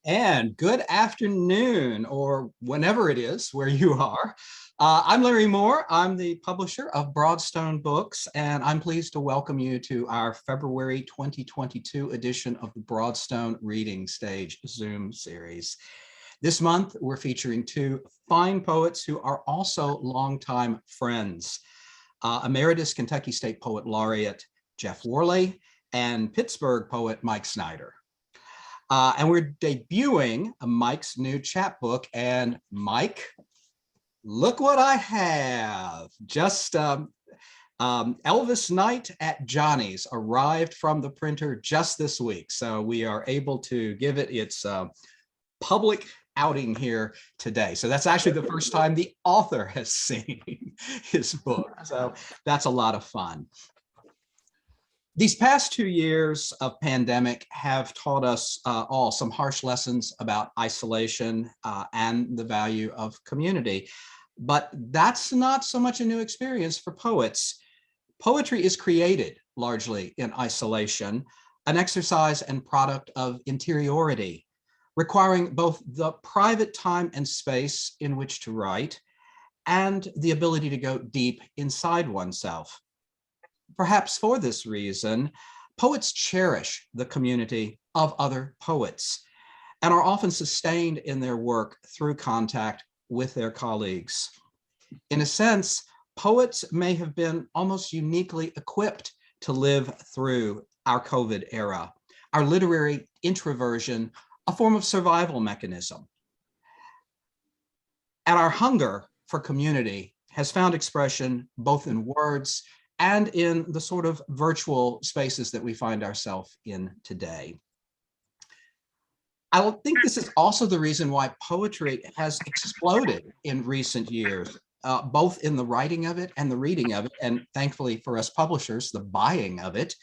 And good afternoon, or whenever it is where you are. I'm Larry Moore. I'm the publisher of Broadstone Books, and I'm pleased to welcome you to our February 2022 edition of the Broadstone Reading Stage Zoom series. This month, we're featuring two fine poets who are also longtime friends. Emeritus Kentucky State Poet Laureate Jeff Warley and Pittsburgh poet Mike Schneider. And we're debuting Mike's new chapbook. And Mike, look what I have. Just Elvis Night at Johnny's arrived from the printer just this week. So we are able to give it its public outing here today. So that's actually the first time the author has seen his book. So that's a lot of fun. These past 2 years of pandemic have taught us all some harsh lessons about isolation and the value of community. But that's not so much a new experience for poets. Poetry is created largely in isolation, an exercise and product of interiority, requiring both the private time and space in which to write and the ability to go deep inside oneself. Perhaps for this reason, poets cherish the community of other poets and are often sustained in their work through contact with their colleagues. In a sense, poets may have been almost uniquely equipped to live through our COVID era, our literary introversion, a form of survival mechanism. And our hunger for community has found expression both in words and in the sort of virtual spaces that we find ourselves in today. I think this is also the reason why poetry has exploded in recent years, both in the writing of it and the reading of it, and thankfully for us publishers, the buying of it,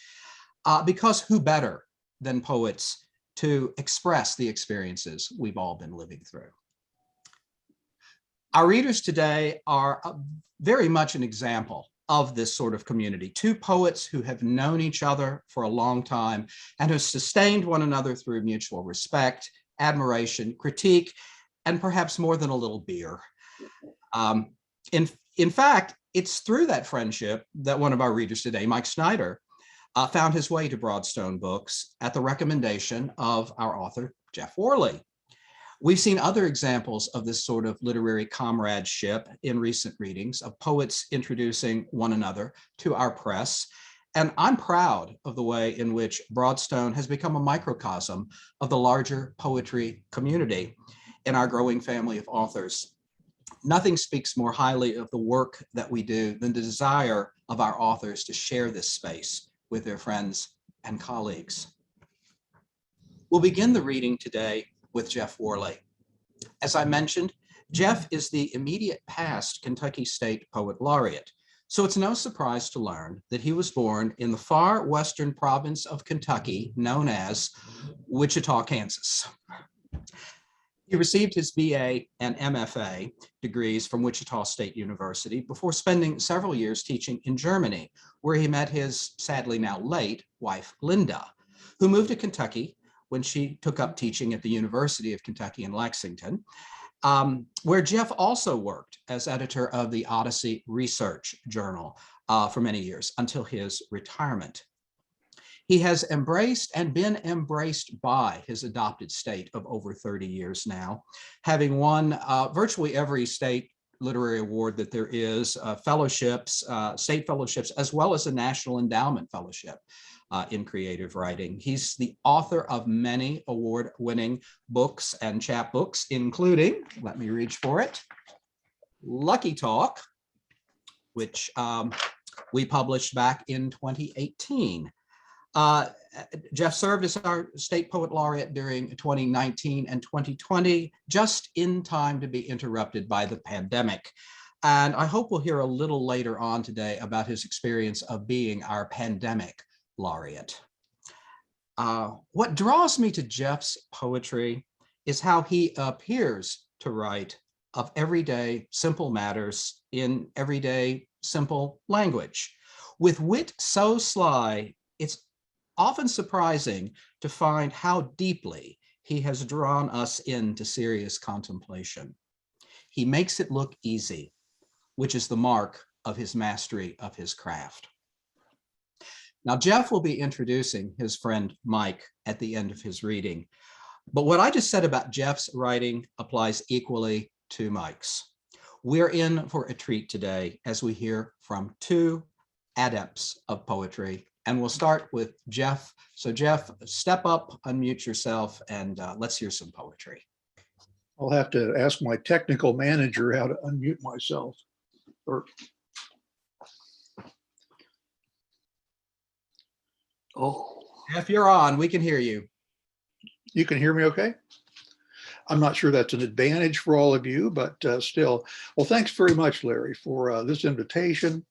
because who better than poets to express the experiences we've all been living through. Our readers today are very much an example of this sort of community. Two poets who have known each other for a long time and have sustained one another through mutual respect, admiration, critique, and perhaps more than a little beer. In fact, it's through that friendship that one of our readers today, Mike Schneider, found his way to Broadstone Books at the recommendation of our author, Jeff Warley. We've seen other examples of this sort of literary comradeship in recent readings of poets introducing one another to our press. And I'm proud of the way in which Broadstone has become a microcosm of the larger poetry community in our growing family of authors. Nothing speaks more highly of the work that we do than the desire of our authors to share this space with their friends and colleagues. We'll begin the reading today with Jeff Warley. As I mentioned, Jeff is the immediate past Kentucky State Poet Laureate, so it's no surprise to learn that he was born in the far western province of Kentucky, known as Wichita, Kansas. He received his BA and MFA degrees from Wichita State University before spending several years teaching in Germany, where he met his sadly now late wife, Linda, who moved to Kentucky when she took up teaching at the University of Kentucky in Lexington, where Jeff also worked as editor of the Odyssey Research Journal for many years until his retirement. He has embraced and been embraced by his adopted state of over 30 years now, having won virtually every state literary award that there is, fellowships, state fellowships, as well as a National Endowment Fellowship in creative writing. He's the author of many award-winning books and chapbooks, including, let me reach for it, Lucky Talk, which we published back in 2018. Jeff served as our state poet laureate during 2019 and 2020, just in time to be interrupted by the pandemic. And I hope we'll hear a little later on today about his experience of being our pandemic laureate. What draws me to Jeff's poetry is how he appears to write of everyday simple matters in everyday simple language. With wit so sly, it's often surprising to find how deeply he has drawn us into serious contemplation. He makes it look easy, which is the mark of his mastery of his craft. Now, Jeff will be introducing his friend Mike at the end of his reading, but what I just said about Jeff's writing applies equally to Mike's. We're in for a treat today as we hear from two adepts of poetry, and we'll start with Jeff. So Jeff, step up, unmute yourself, and let's hear some poetry. I'll have to ask my technical manager how to unmute myself. Oh, Jeff, you're on. We can hear you. you can hear me okay? I'm not sure that's an advantage for all of you, but still. Well, thanks very much, Larry, for this invitation,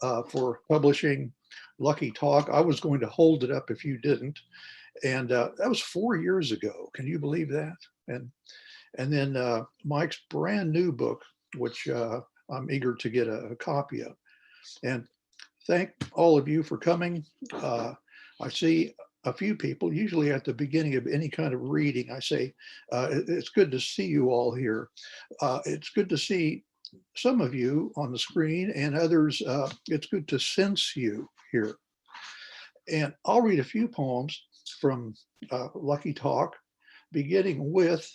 for publishing Lucky Talk. I was going to hold it up if you didn't. And that was 4 years ago. Can you believe that? And then Mike's brand new book, which I'm eager to get a copy of. And thank all of you for coming. I see a few people, usually at the beginning of any kind of reading, I say, it's good to see you all here. It's good to see some of you on the screen, and others, it's good to sense you here. And I'll read a few poems from Lucky Talk, beginning with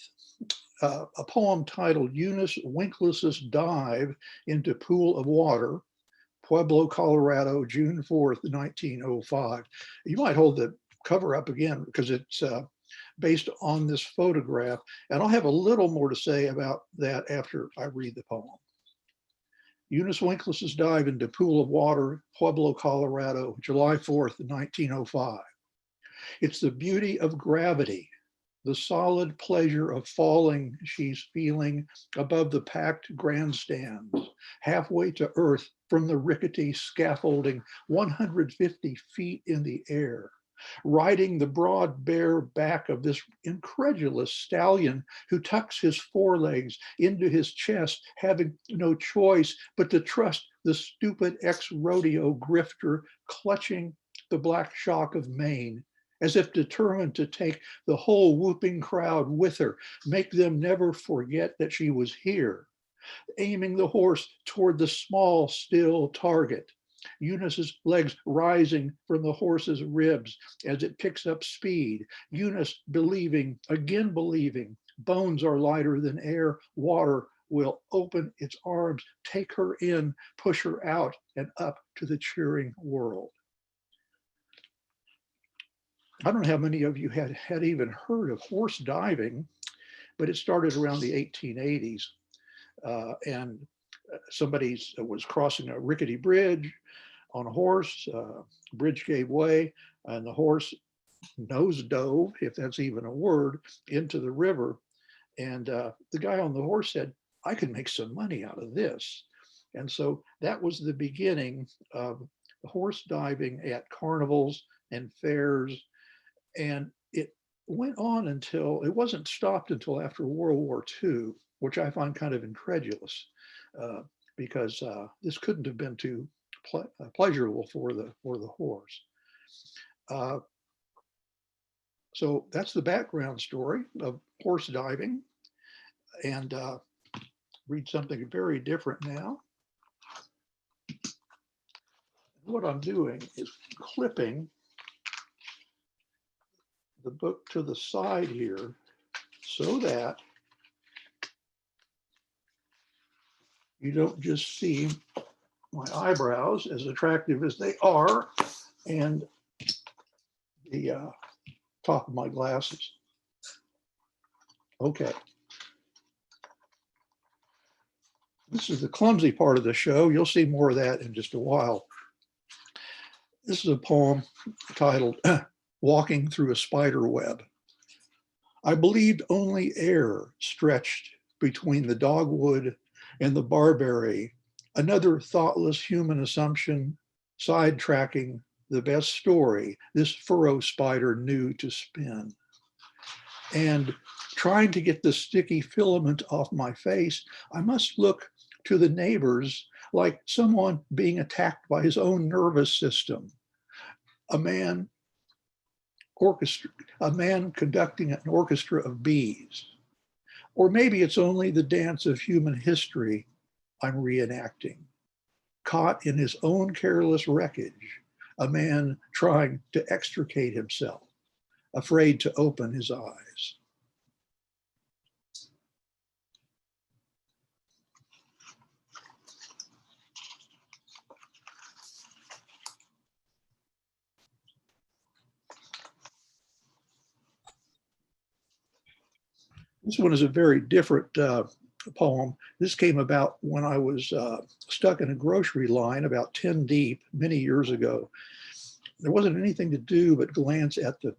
a poem titled Eunice Winkless's Dive into Pool of Water, Pueblo, Colorado, June 4th, 1905. You might hold the cover up again because it's based on this photograph. And I'll have a little more to say about that after I read the poem. Eunice Winkless's Dive into Pool of Water, Pueblo, Colorado, July 4th, 1905. It's the beauty of gravity, the solid pleasure of falling she's feeling above the packed grandstands, halfway to earth from the rickety scaffolding 150 feet in the air, riding the broad bare back of this incredulous stallion who tucks his forelegs into his chest, having no choice but to trust the stupid ex-rodeo grifter clutching the black shock of mane, as if determined to take the whole whooping crowd with her, make them never forget that she was here, aiming the horse toward the small, still target. Eunice's legs rising from the horse's ribs as it picks up speed. Eunice believing, again believing, bones are lighter than air, water will open its arms, take her in, push her out and up to the cheering world. I don't know how many of you had even heard of horse diving, but it started around the 1880s. And somebody was crossing a rickety bridge on a horse, bridge gave way, and the horse nose dove, if that's even a word, into the river. And the guy on the horse said, I can make some money out of this. And so that was the beginning of horse diving at carnivals and fairs. And it went on until, it wasn't stopped until after World War II, which I find kind of incredulous because this couldn't have been too pleasurable for the horse. So that's the background story of horse diving. And read something very different now. What I'm doing is clipping the book to the side here so that you don't just see my eyebrows, as attractive as they are, and the top of my glasses. Okay. This is the clumsy part of the show. You'll see more of that in just a while. This is a poem titled Walking Through a Spider Web. I believed only air stretched between the dogwood and the barberry, another thoughtless human assumption, sidetracking the best story this furrow spider knew to spin. And trying to get the sticky filament off my face, I must look to the neighbors like someone being attacked by his own nervous system. A man orchestra, a man conducting an orchestra of bees. Or maybe it's only the dance of human history I'm reenacting, caught in his own careless wreckage, a man trying to extricate himself, afraid to open his eyes. This one is a very different poem. This came about when I was stuck in a grocery line about 10 deep many years ago. There wasn't anything to do but glance at the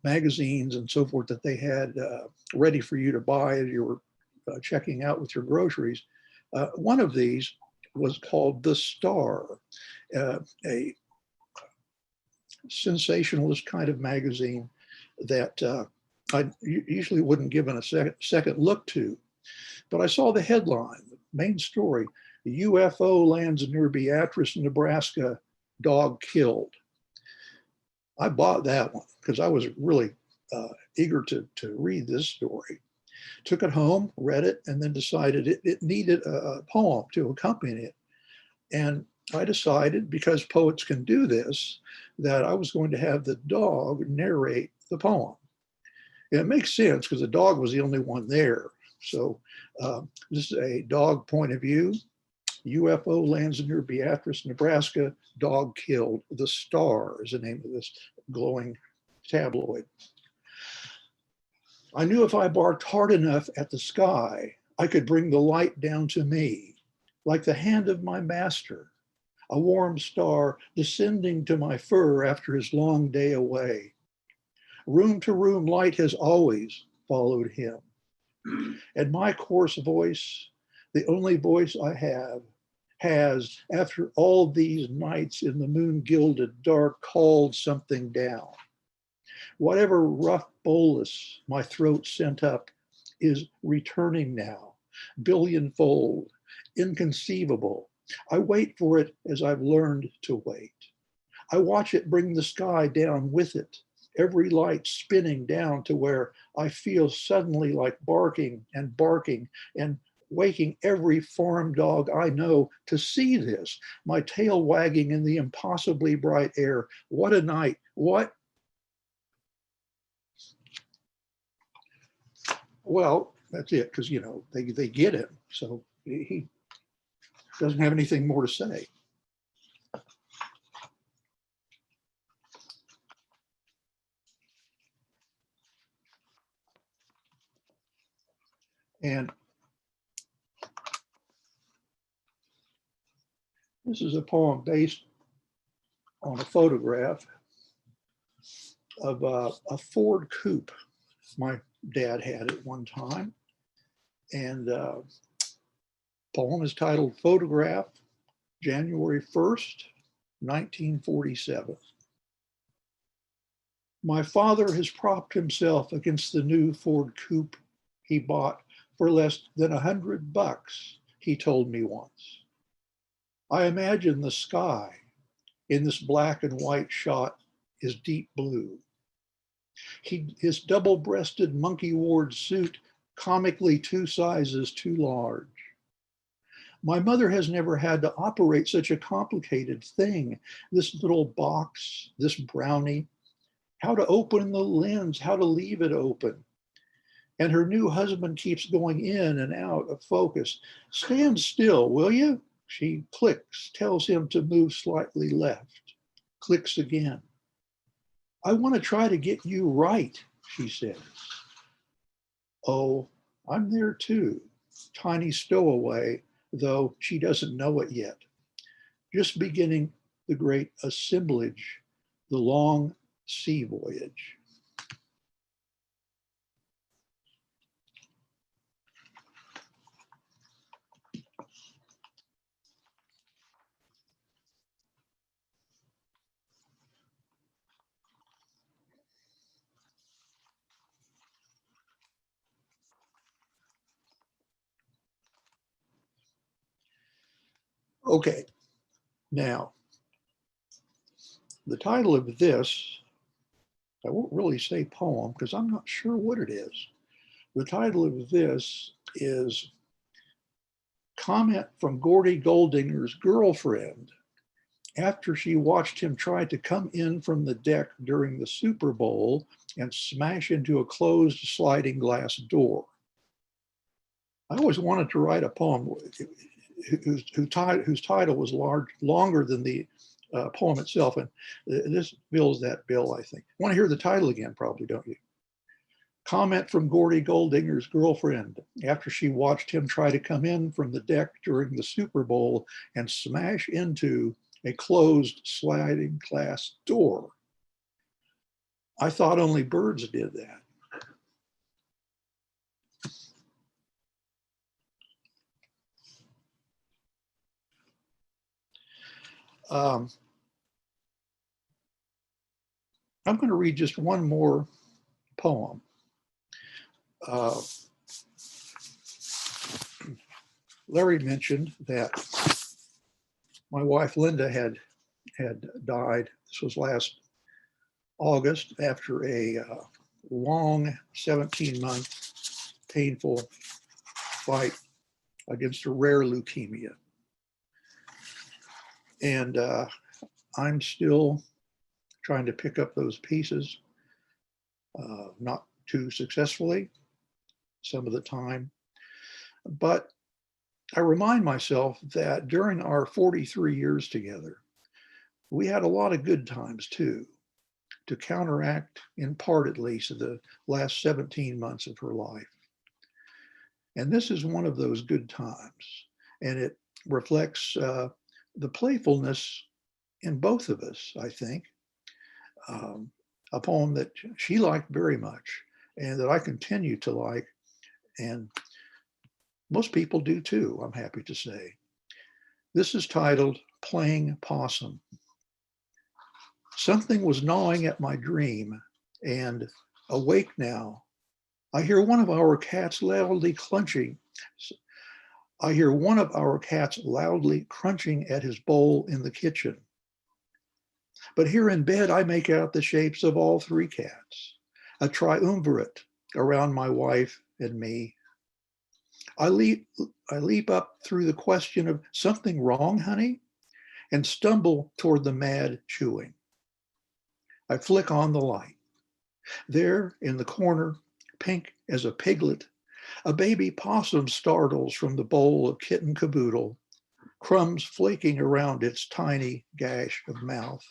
magazines and so forth that they had ready for you to buy as you were checking out with your groceries. One of these was called The Star, a sensationalist kind of magazine that I usually wouldn't give it a second look to. But I saw the headline, the main story, the UFO lands near Beatrice, Nebraska, dog killed. I bought that one because I was really eager to read this story. Took it home, read it, and then decided it needed a poem to accompany it. And I decided, because poets can do this, that I was going to have the dog narrate the poem. And it makes sense because the dog was the only one there. So this is a dog point of view. UFO lands near Beatrice, Nebraska, dog killed. The Star is the name of this glowing tabloid. I knew if I barked hard enough at the sky, I could bring the light down to me, like the hand of my master, a warm star descending to my fur after his long day away. Room to room light has always followed him. And my coarse voice, the only voice I have, has, after all these nights in the moon-gilded dark, called something down. Whatever rough bolus my throat sent up is returning now, billionfold, inconceivable. I wait for it as I've learned to wait. I watch it bring the sky down with it, every light spinning down to where I feel suddenly like barking and waking every farm dog I know to see this, my tail wagging in the impossibly bright air. What a night, what? Well, that's it, because, they get him, so he doesn't have anything more to say. And this is a poem based on a photograph of a Ford coupe my dad had at one time. And poem is titled Photograph, January 1st, 1947. My father has propped himself against the new Ford coupe he bought for less than $100, he told me once. I imagine the sky in this black and white shot is deep blue. His double-breasted monkey ward suit comically 2 sizes too large. My mother has never had to operate such a complicated thing. This little box, this brownie, how to open the lens, how to leave it open. And her new husband keeps going in and out of focus. Stand still, will you? She clicks, tells him to move slightly left, clicks again. I want to try to get you right, she says. Oh, I'm there too. Tiny stowaway, though she doesn't know it yet. Just beginning the great assemblage, the long sea voyage. Okay, now, the title of this I won't really say poem because I'm not sure what it is. The title of this is Comment from Gordy Goldinger's Girlfriend after she watched him try to come in from the deck during the Super Bowl and smash into a closed sliding glass door. I always wanted to write a poem whose title was longer than the poem itself, and this fills that bill, I think. Want to hear the title again, probably, don't you? Comment from Gordy Goldinger's girlfriend after she watched him try to come in from the deck during the Super Bowl and smash into a closed sliding glass door. I thought only birds did that. I'm going to read just one more poem. Larry mentioned that my wife Linda had died. This was last August after a long 17-month painful fight against a rare leukemia. And I'm still trying to pick up those pieces, not too successfully some of the time. But I remind myself that during our 43 years together, we had a lot of good times too, to counteract, in part at least, the last 17 months of her life. And this is one of those good times. And it reflects the playfulness in both of us, I think. A poem that she liked very much and that I continue to like, and most people do too, I'm happy to say. This is titled Playing Possum. Something was gnawing at my dream, and awake now, I hear one of our cats loudly crunching. I hear one of our cats loudly crunching at his bowl in the kitchen. But here in bed, I make out the shapes of all three cats, a triumvirate around my wife and me. I leap up through the question of something wrong, honey, and stumble toward the mad chewing. I flick on the light. There in the corner, pink as a piglet, a baby possum startles from the bowl of kitten caboodle, crumbs flaking around its tiny gash of mouth.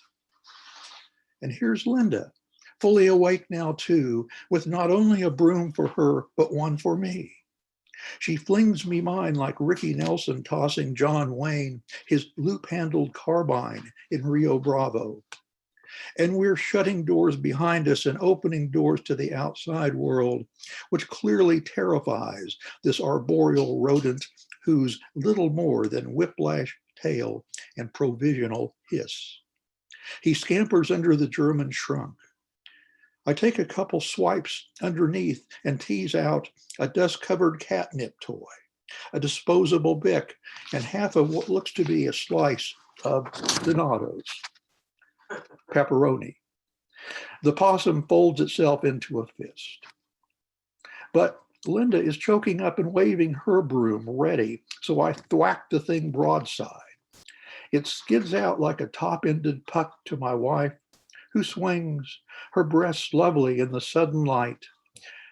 And here's Linda, fully awake now too, with not only a broom for her, but one for me. She flings me mine like Ricky Nelson tossing John Wayne his loop-handled carbine in Rio Bravo. And we're shutting doors behind us and opening doors to the outside world, which clearly terrifies this arboreal rodent whose little more than whiplash tail and provisional hiss. He scampers under the German shrunk. I take a couple swipes underneath and tease out a dust-covered catnip toy, a disposable Beck, and half of what looks to be a slice of Donato's pepperoni. The possum folds itself into a fist. But Linda is choking up and waving her broom ready, so I thwack the thing broadside. It skids out like a top-ended puck to my wife, who swings, her breasts lovely in the sudden light.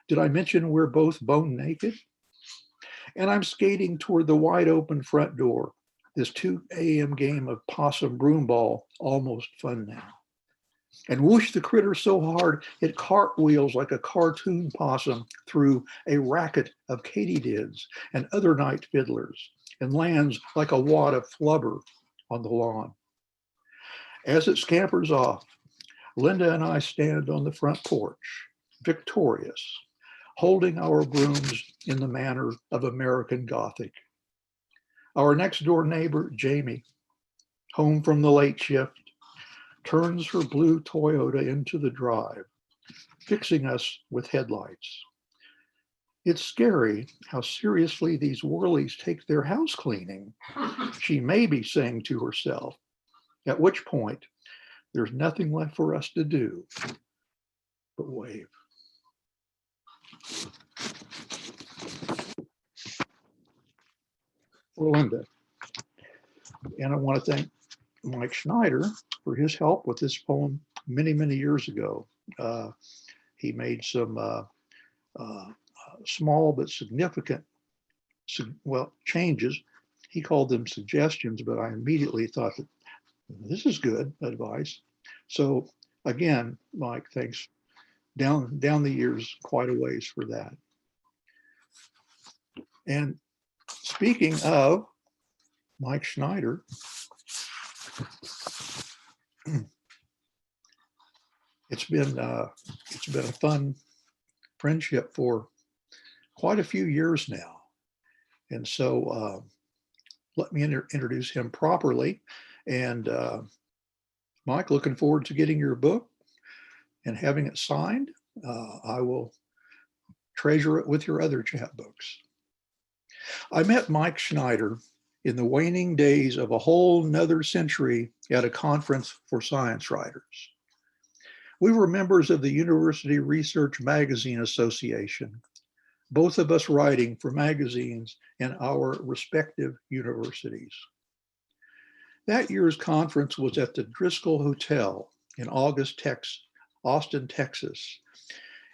Did I mention we're both bone naked? And I'm skating toward the wide open front door, this 2 a.m. game of possum broomball almost fun now. And whoosh the critter so hard it cartwheels like a cartoon possum through a racket of katydids and other night fiddlers and lands like a wad of flubber on the lawn. As it scampers off, Linda and I stand on the front porch, victorious, holding our brooms in the manner of American Gothic. Our next door neighbor, Jamie, home from the late shift, turns her blue Toyota into the drive, fixing us with headlights. It's scary how seriously these Warleys take their house cleaning, she may be saying to herself, at which point there's nothing left for us to do wave. For Linda. And I want to thank Mike Schneider for his help with this poem many, many years ago. He made some small but significant, changes. He called them suggestions, but I immediately thought that this is good advice. So again, Mike, thanks down the years, quite a ways for that. And speaking of Mike Schneider, it's been a fun friendship for quite a few years now. And so let me introduce him properly. And Mike, looking forward to getting your book and having it signed. I will treasure it with your other chapbooks. I met Mike Schneider in the waning days of a whole nother century at a conference for science writers. We were members of the University Research Magazine Association, both of us writing for magazines in our respective universities. That year's conference was at the Driscoll Hotel in Austin, Texas.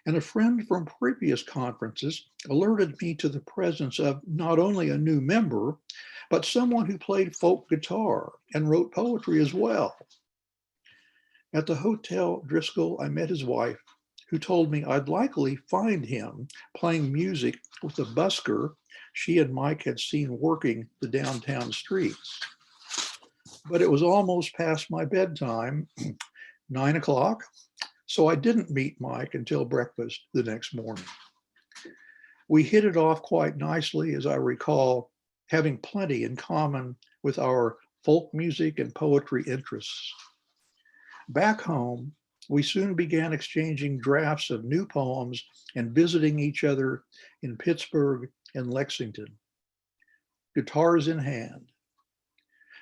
And a friend from previous conferences alerted me to the presence of not only a new member, but someone who played folk guitar and wrote poetry as well. At the Hotel Driscoll, I met his wife, who told me I'd likely find him playing music with a busker she and Mike had seen working the downtown streets. But it was almost past my bedtime, 9 o'clock, so I didn't meet Mike until breakfast the next morning. We hit it off quite nicely, as I recall, having plenty in common with our folk music and poetry interests. Back home, we soon began exchanging drafts of new poems and visiting each other in Pittsburgh and Lexington, guitars in hand.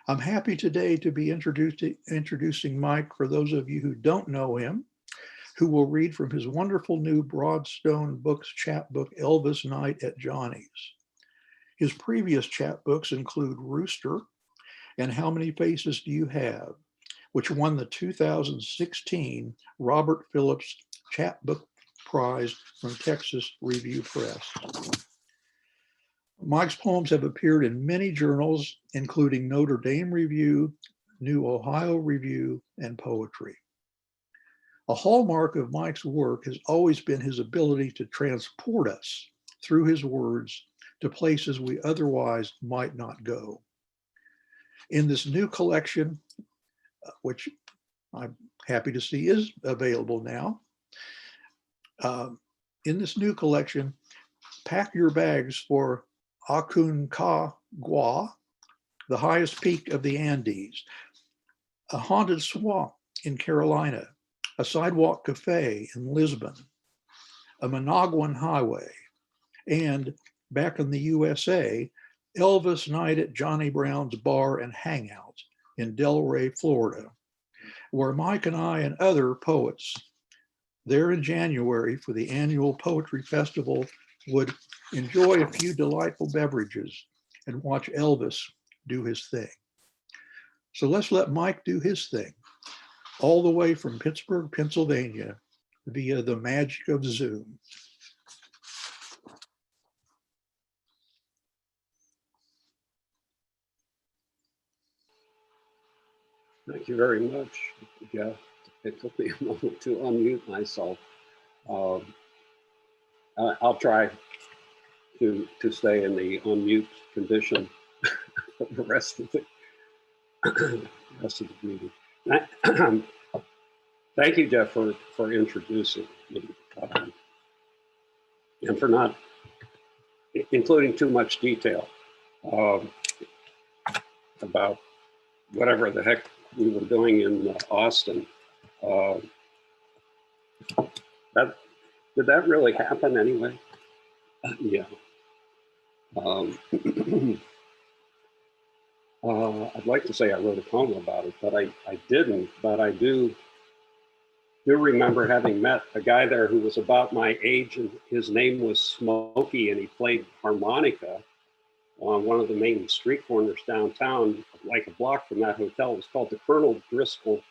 I'm happy today to be introducing Mike for those of you who don't know him, who will read from his wonderful new Broadstone Books chapbook, Elvis Night at Johnny's. His previous chapbooks include Rooster and How Many Faces Do You Have?, which won the 2016 Robert Phillips Chapbook Prize from Texas Review Press. Mike's poems have appeared in many journals, including Notre Dame Review, New Ohio Review, and Poetry. A hallmark of Mike's work has always been his ability to transport us through his words to places we otherwise might not go. In this new collection, which I'm happy to see is available now, in this new collection, Pack Your Bags for Aconcagua, the highest peak of the Andes, a haunted swamp in Carolina, a sidewalk cafe in Lisbon, a Managua highway, and back in the USA, Elvis Night at Johnny Brown's Bar and Hangout in Delray, Florida, where Mike and I and other poets there in January for the annual Poetry Festival would enjoy a few delightful beverages and watch Elvis do his thing. So let's let Mike do his thing, all the way from Pittsburgh, Pennsylvania, via the magic of Zoom. Thank you very much, Jeff. It took me a moment to unmute myself. I'll try to stay in the unmute condition for the rest of the meeting. Thank you, Jeff, for introducing me and for not including too much detail about whatever the heck we were doing in Austin. Did that really happen anyway? Yeah. I'd like to say I wrote a poem about it, but I didn't. But I do do remember having met a guy there who was about my age, and his name was Smokey, and he played harmonica on one of the main street corners downtown, like a block from that hotel. It was called the Colonel Driscoll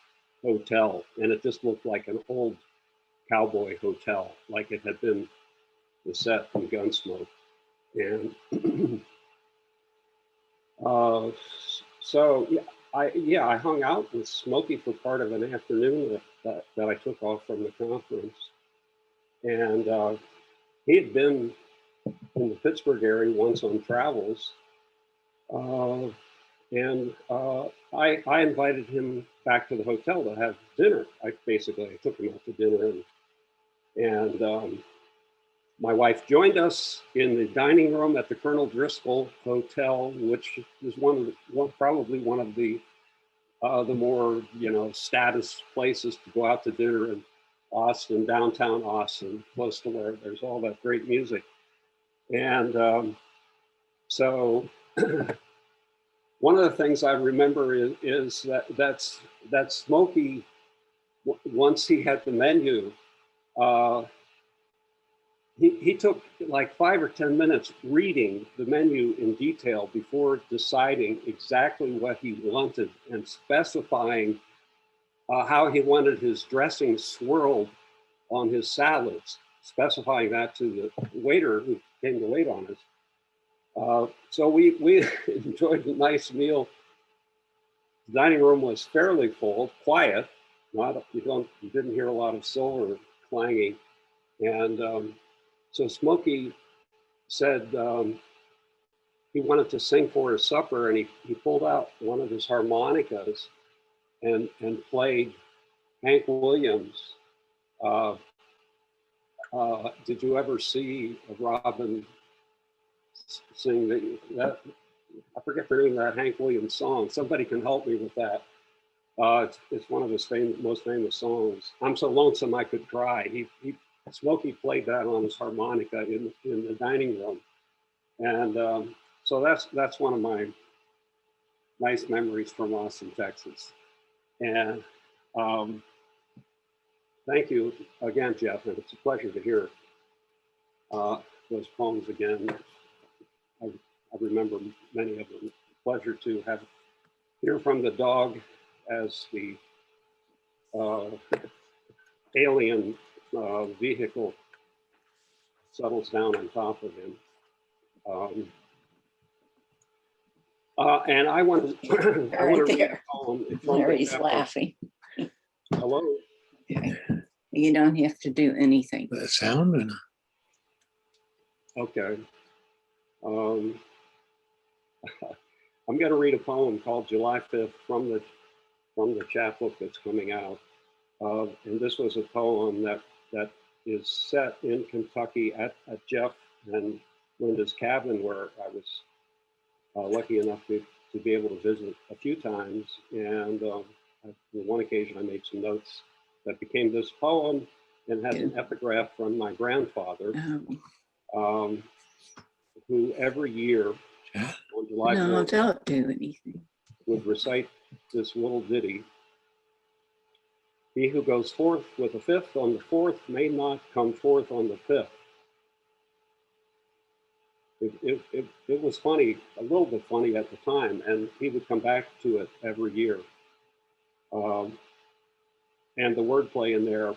Hotel, and it just looked like an old cowboy hotel, like it had been the set from Gunsmoke. And so I hung out with Smokey for part of an afternoon that I took off from the conference, and he had been in the Pittsburgh area once on travels, and I invited him back to the hotel to have dinner. I took him out to dinner, and my wife joined us in the dining room at the Colonel Driscoll Hotel, which is probably one of the more status places to go out to dinner in Austin, downtown Austin, close to where there's all that great music. And so one of the things I remember is that Smokey, once he had the menu, he took like 5 or 10 minutes reading the menu in detail before deciding exactly what he wanted and specifying how he wanted his dressing swirled on his salads, specifying that to the waiter who came to wait on us. So we enjoyed a nice meal. The dining room was fairly full, quiet. You didn't hear a lot of silver clanging, and so Smokey said he wanted to sing for his supper, and he pulled out one of his harmonicas and played Hank Williams. Did you ever see Robin sing that? I forget the name of that Hank Williams song. Somebody can help me with that. It's one of his most famous songs. I'm so lonesome I could cry. Smokey played that on his harmonica in the dining room, and so that's one of my nice memories from Austin, Texas. And thank you again, Jeff, and it's a pleasure to hear those poems again. I remember many of them. Pleasure to hear from the dog as the alien vehicle settles down on top of him. And I want to read a poem. Larry's laughing. Hello. Okay. You don't have to do anything. That sound and Okay. I'm going to read a poem called July 5th from the chapbook that's coming out. And this was a poem that is set in Kentucky at Jeff and Linda's cabin, where I was lucky enough to be able to visit a few times. And on one occasion, I made some notes that became this poem and has an epigraph from my grandfather, who every year on July 4th don't do anything. would recite this little ditty. He who goes forth with a fifth on the fourth may not come forth on the fifth. It was funny, a little bit funny at the time, and he would come back to it every year. And the wordplay in there,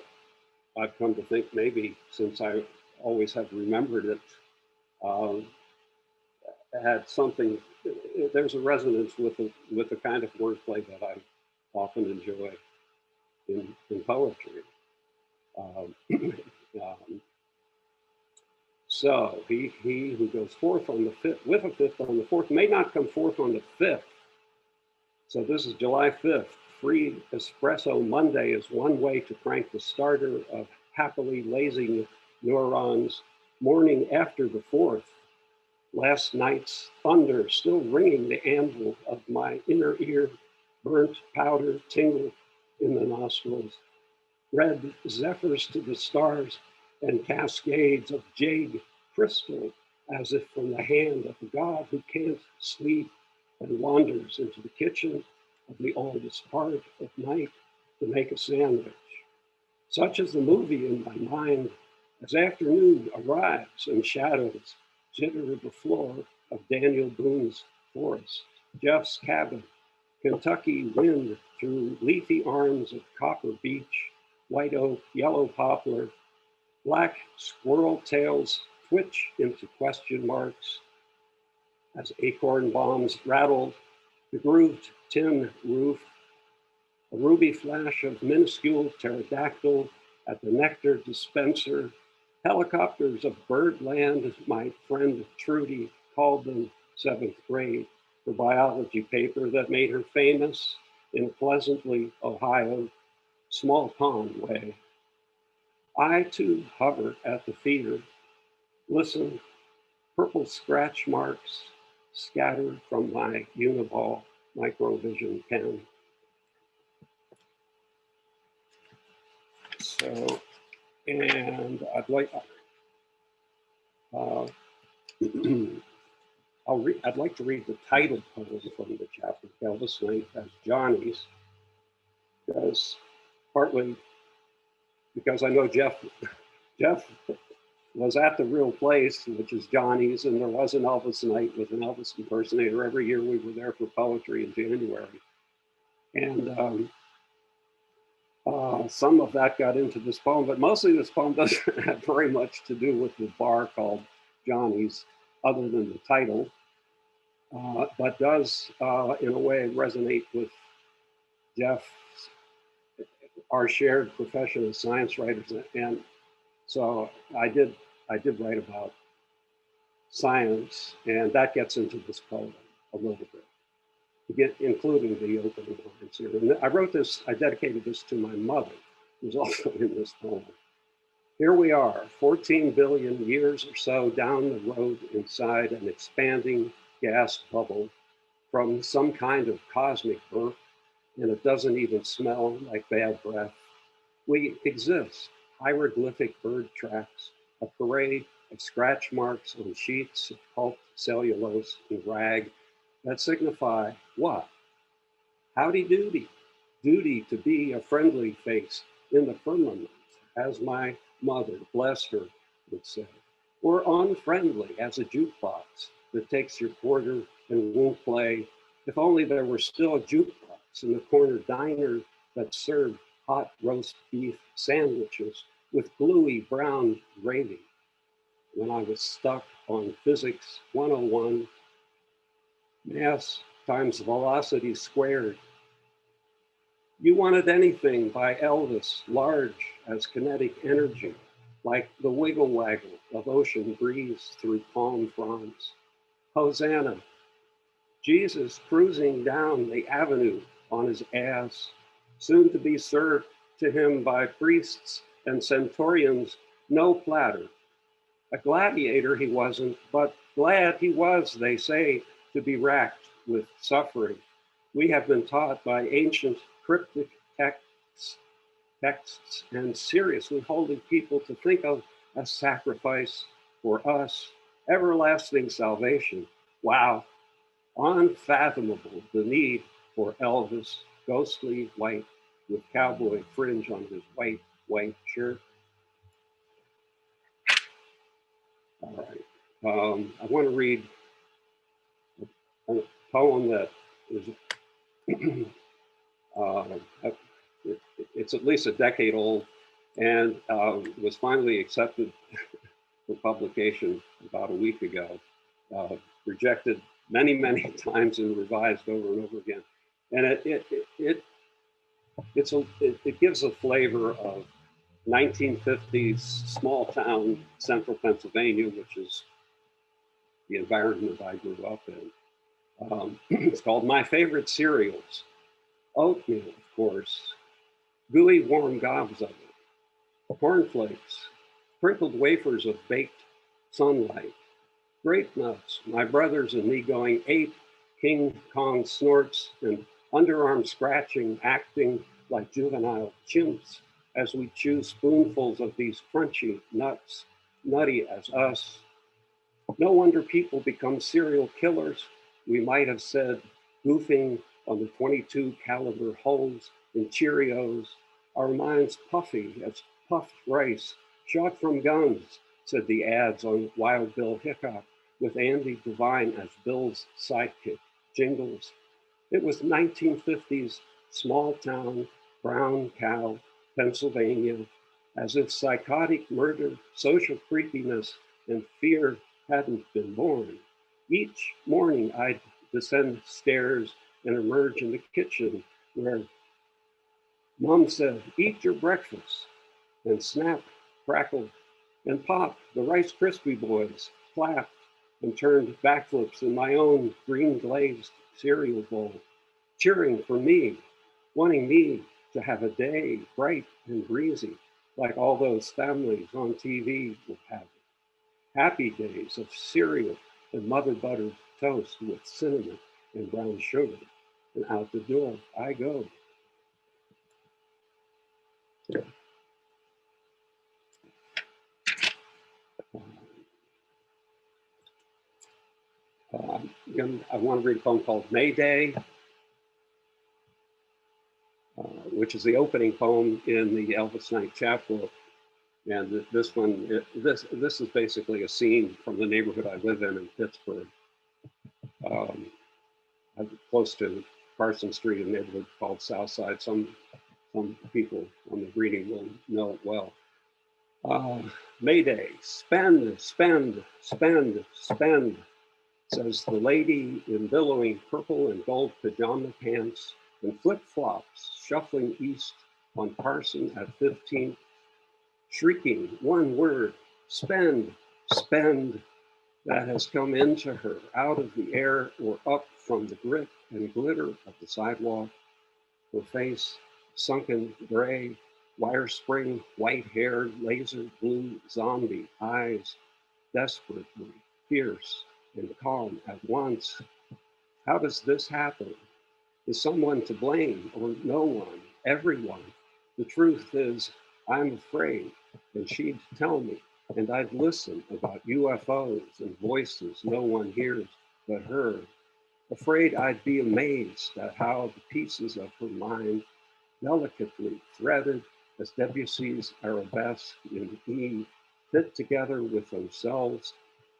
I've come to think maybe since I always have remembered it, had something, there's a resonance with the kind of wordplay that I often enjoy in poetry. So he who goes forth on the fifth, with a fifth on the fourth, may not come forth on the fifth. So this is July 5th. Free Espresso Monday is one way to crank the starter of happily lazy neurons morning after the fourth. Last night's thunder still ringing the anvil of my inner ear, burnt powder tingle in the nostrils, red zephyrs to the stars and cascades of jade crystal as if from the hand of a god who can't sleep and wanders into the kitchen of the oldest part of night to make a sandwich. Such is the movie in my mind as afternoon arrives and shadows jitter the floor of Daniel Boone's forest, Jeff's cabin, Kentucky wind through leafy arms of copper beech, white oak, yellow poplar, black squirrel tails twitch into question marks as acorn bombs rattled the grooved tin roof, a ruby flash of minuscule pterodactyl at the nectar dispenser, helicopters of birdland, my friend Trudy called them 7th grade, her biology paper that made her famous in Pleasantly, Ohio, small pond way. I too hover at the feeder, listen, purple scratch marks scattered from my Uniball microvision pen. So, and I'd like, I'd like to read the title poem from the chapter, Elvis Length as Johnny's, because partly because I know Jeff was at the real place, which is Johnny's, and there was an Elvis night with an Elvis impersonator every year. We were there for poetry in January. And some of that got into this poem, but mostly this poem doesn't have very much to do with the bar called Johnny's, other than the title, but does, in a way, resonate with Jeff, our shared profession as science writers. And so I did write about science, and that gets into this poem a little bit, including the opening lines here. And I wrote this, I dedicated this to my mother, who's also in this poem. Here we are, 14 billion years or so down the road inside an expanding gas bubble from some kind of cosmic birth, and it doesn't even smell like bad breath. We exist, hieroglyphic bird tracks, a parade of scratch marks on sheets of pulp, cellulose, and rag that signify what? Howdy doody, duty to be a friendly face in the firmament, as my mother, bless her, would say, or unfriendly as a jukebox that takes your quarter and won't play. If only there were still a jukebox in the corner diner that served hot roast beef sandwiches with gluey brown gravy. When I was stuck on Physics 101, mass times velocity squared. You wanted anything by Elvis, large as kinetic energy, like the wiggle waggle of ocean breeze through palm fronds. Hosanna, Jesus cruising down the avenue on his ass, soon to be served to him by priests and centaurians, no platter. A gladiator he wasn't, but glad he was, they say, to be racked with suffering. We have been taught by ancient cryptic texts and seriously holding people to think of a sacrifice for us, everlasting salvation. Wow, unfathomable the need for Elvis, ghostly white with cowboy fringe on his white shirt. All right, I want to read a poem that is it's at least a decade old, and was finally accepted for publication about a week ago. Rejected many times and revised over and over again, and it gives a flavor of 1950s small town central Pennsylvania, which is the environment I grew up in. It's called My Favorite Cereals. Oatmeal, of course, gooey warm gobs of it, cornflakes, sprinkled wafers of baked sunlight, grape nuts, my brothers and me going ape, King Kong snorts and underarm scratching, acting like juvenile chimps as we chew spoonfuls of these crunchy nuts, nutty as us. No wonder people become serial killers. We might have said, goofing on the 22 caliber holes in Cheerios, Our minds puffy as puffed rice, shot from guns, said the ads on Wild Bill Hickok, with Andy Devine as Bill's sidekick. Jingles. It was 1950s small town, brown cow, Pennsylvania, as if psychotic murder, social creepiness, and fear hadn't been born. Each morning I'd descend stairs and emerge in the kitchen where Mom said, "Eat your breakfast," and snap, crackle, and pop, the Rice Krispie boys clapped and turned backflips in my own green glazed cereal bowl, cheering for me, wanting me to have a day bright and breezy, like all those families on TV will have. Happy days of cereal and mother buttered toast with cinnamon and brown sugar. And out the door I go. I want to read a poem called Mayday, which is the opening poem in the Elvis Knight chapbook. And this one, this is basically a scene from the neighborhood I live in Pittsburgh. I'm close to Carson Street, a neighborhood called Southside. Some people on the reading will know it well. Mayday, spend, spend, spend, spend, says the lady in billowing purple and gold pajama pants and flip-flops, shuffling east on Carson at 15th, shrieking one word, spend, spend, that has come into her out of the air or up from the grit and glitter of the sidewalk. Her face sunken gray, wire spring, white-haired, laser blue zombie eyes, desperately fierce and calm at once. How does this happen? Is someone to blame or no one? Everyone. The truth is, I'm afraid, and she'd tell me, and I'd listen about UFOs and voices no one hears but her. Afraid I'd be amazed at how the pieces of her mind, delicately threaded as Debussy's arabesque in E, fit together with themselves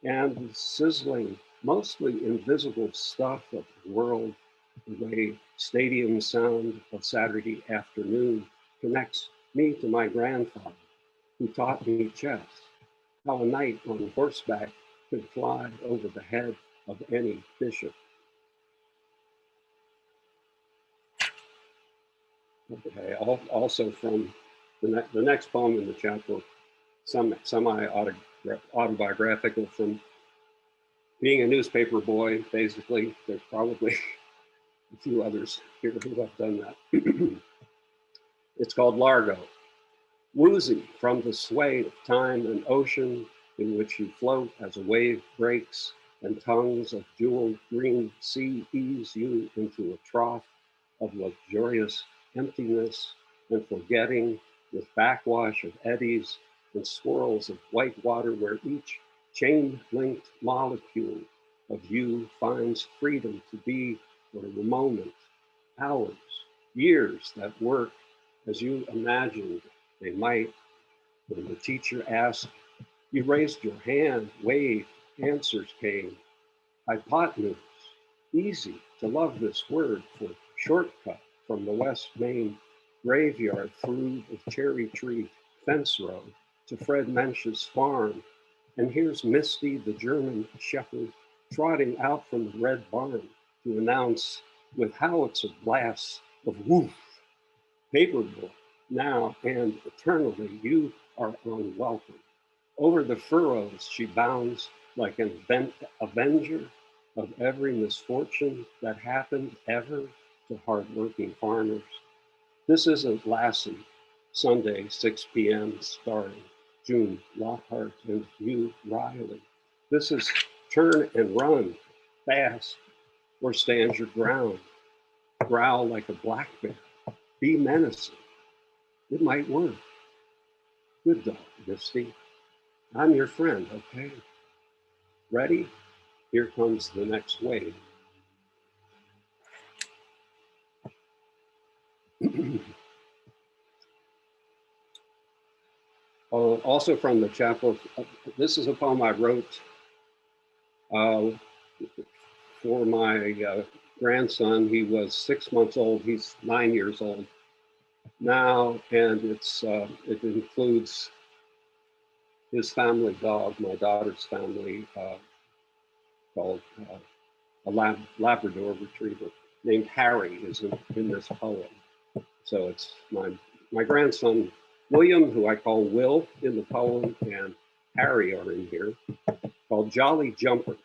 and the sizzling, mostly invisible stuff of the world, the way stadium sound of Saturday afternoon connects me to my grandfather, who taught me chess, how a knight on horseback could fly over the head of any bishop. Okay, also from the next poem in the chapbook, semi-autobiographical from being a newspaper boy, basically. There's probably a few others here who have done that. It's called Largo. Woozy from the sway of time and ocean in which you float as a wave breaks and tongues of jeweled green sea ease you into a trough of luxurious emptiness and forgetting with backwash of eddies and swirls of white water where each chain-linked molecule of you finds freedom to be for the moment, hours, years that work as you imagined they might. When the teacher asked, you raised your hand, waved, answers came. Hypotenuse, easy to love this word for shortcut from the West Main graveyard through the cherry tree fence road to Fred Mensch's farm. And here's Misty, the German shepherd, trotting out from the red barn to announce with howitzer blasts of woof, paperboy, now and eternally, you are unwelcome. Over the furrows she bounds like an avenger of every misfortune that happened ever to hardworking farmers. This isn't Lassie, Sunday, 6 p.m. starring June Lockhart and Hugh Riley. This is turn and run fast or stand your ground. Growl like a black bear. Be menacing. It might work. Good dog, Misty. I'm your friend, okay? Ready? Here comes the next wave. Also from the chapbook, this is a poem I wrote for my grandson. He was 6 months old. He's 9 years old now, and it includes his family dog, my daughter's family, called a Labrador Retriever named Harry is in this poem. So it's my grandson, William, who I call Will in the poem, and Harry are in here, called Jolly Jumper.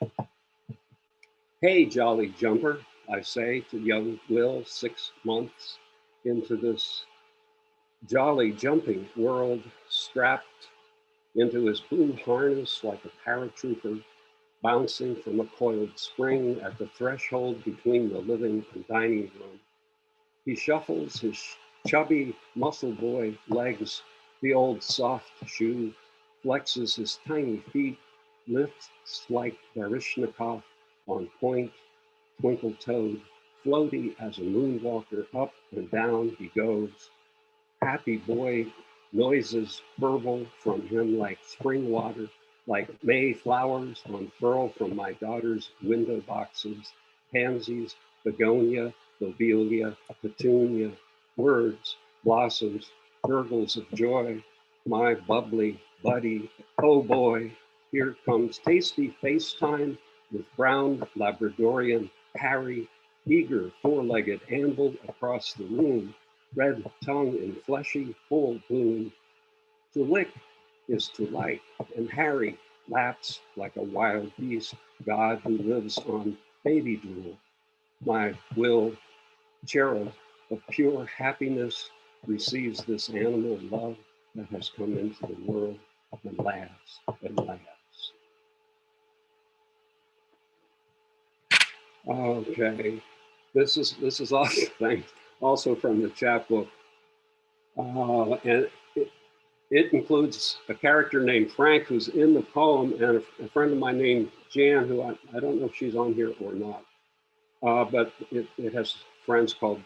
Hey, Jolly Jumper, I say to young Will, 6 months into this jolly jumping world, strapped into his blue harness like a paratrooper, bouncing from a coiled spring at the threshold between the living and dining room. He shuffles his chubby muscle boy legs, the old soft shoe, flexes his tiny feet, lifts like Baryshnikov on point, twinkle-toed, floaty as a moonwalker, up and down he goes. Happy boy noises burble from him like spring water, like May flowers unfurl from my daughter's window boxes, pansies, begonia, lobelia, petunia, words, blossoms, gurgles of joy, my bubbly buddy, oh boy, here comes tasty FaceTime with brown Labradorian Harry, eager four-legged amble across the room, red tongue in fleshy full bloom. To lick is to like, and Harry laps like a wild beast, God who lives on baby drool. My Will, cherub of pure happiness, receives this animal love that has come into the world and laughs and laughs. Okay, this is also from the chapbook, and it includes a character named Frank who's in the poem, and a friend of mine named Jan, who I don't know if she's on here or not, but it has friends called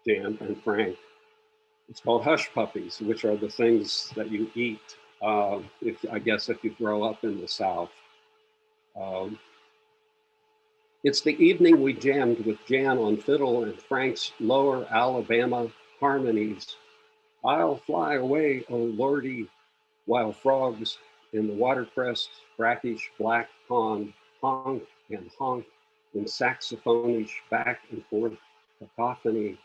Jan and Frank. It's called Hush Puppies, which are the things that you eat, if you grow up in the South. It's the evening we jammed with Jan on fiddle and Frank's lower Alabama harmonies. I'll fly away, oh Lordy, while frogs in the watercress brackish black pond honk and honk in saxophonish back and forth cacophony.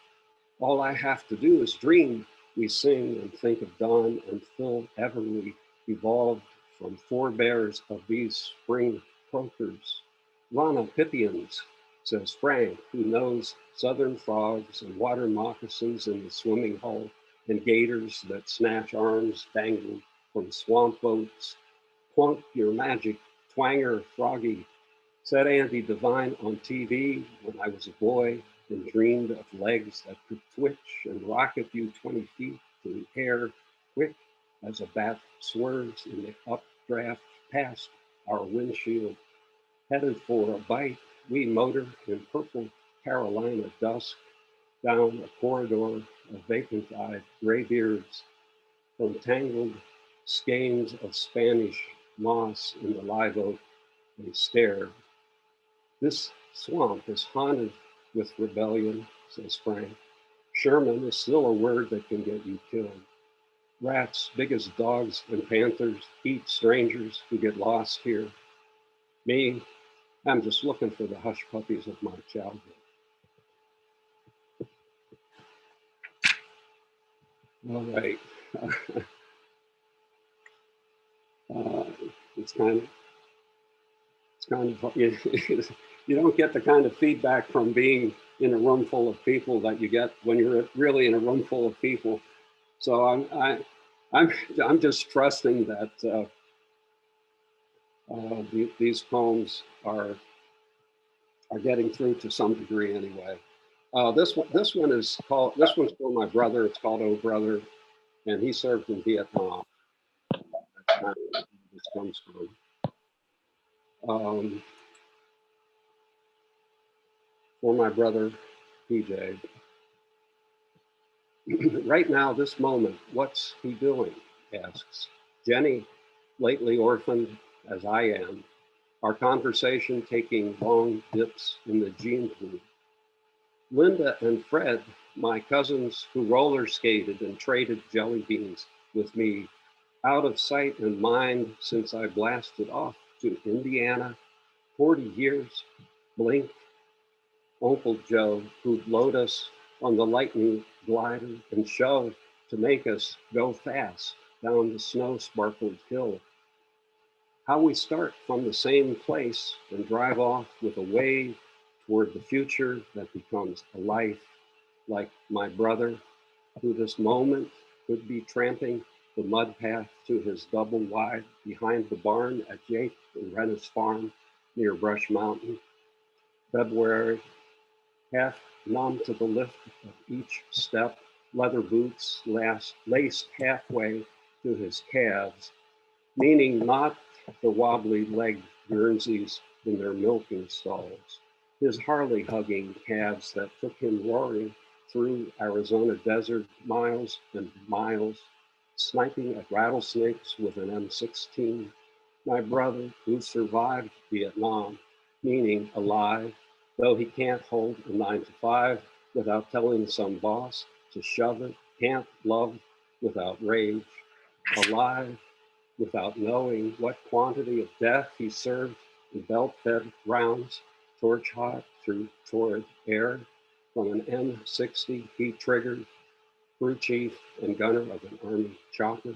All I have to do is dream, we sing and think of dawn until ever we evolved from forebears of these spring croakers. Rana Pipians, says Frank, who knows southern frogs and water moccasins in the swimming hole and gators that snatch arms dangling from swamp boats. Plunk your magic, twanger froggy, said Andy Devine on TV when I was a boy and dreamed of legs that could twitch and rocket you 20 feet through the air, quick as a bat swerves in the updraft past our windshield. Headed for a bite, we motor in purple Carolina dusk down a corridor of vacant-eyed graybeards from tangled skeins of Spanish moss in the live oak. They stare. This swamp is haunted with rebellion, says Frank. Sherman is still a word that can get you killed. Rats, big as dogs and panthers, eat strangers who get lost here. Me, I'm just looking for the hush puppies of my childhood. All right. It's kind of you don't get the kind of feedback from being in a room full of people that you get when you're really in a room full of people. So I'm just trusting that these poems are getting through to some degree anyway. This one's for my brother. It's called Oh Brother, and he served in Vietnam. That's kind of where this comes from. For my brother, PJ. Right now, this moment, what's he doing? Asks. Jenny, lately orphaned as I am, our conversation taking long dips in the gene pool. Linda and Fred, my cousins who roller skated and traded jelly beans with me, out of sight and mind since I blasted off to Indiana, 40 years, blink. Uncle Joe, who'd load us on the lightning glider and show to make us go fast down the snow-sparkled hill. How we start from the same place and drive off with a wave toward the future that becomes a life, like my brother, who this moment could be tramping the mud path to his double wide behind the barn at Jake and Renna's farm near Brush Mountain. February, half numb to the lift of each step, leather boots laced halfway to his calves, meaning not the wobbly legged Guernseys in their milking stalls, his Harley hugging calves that took him roaring through Arizona desert miles and miles, sniping at rattlesnakes with an M16. My brother, who survived Vietnam, meaning alive, though he can't hold a 9 to 5 without telling some boss to shove it, can't love without rage, alive without knowing what quantity of death he served in belt-fed rounds, torch hot through torrid air from an M60 heat-triggered crew chief and gunner of an Army chopper,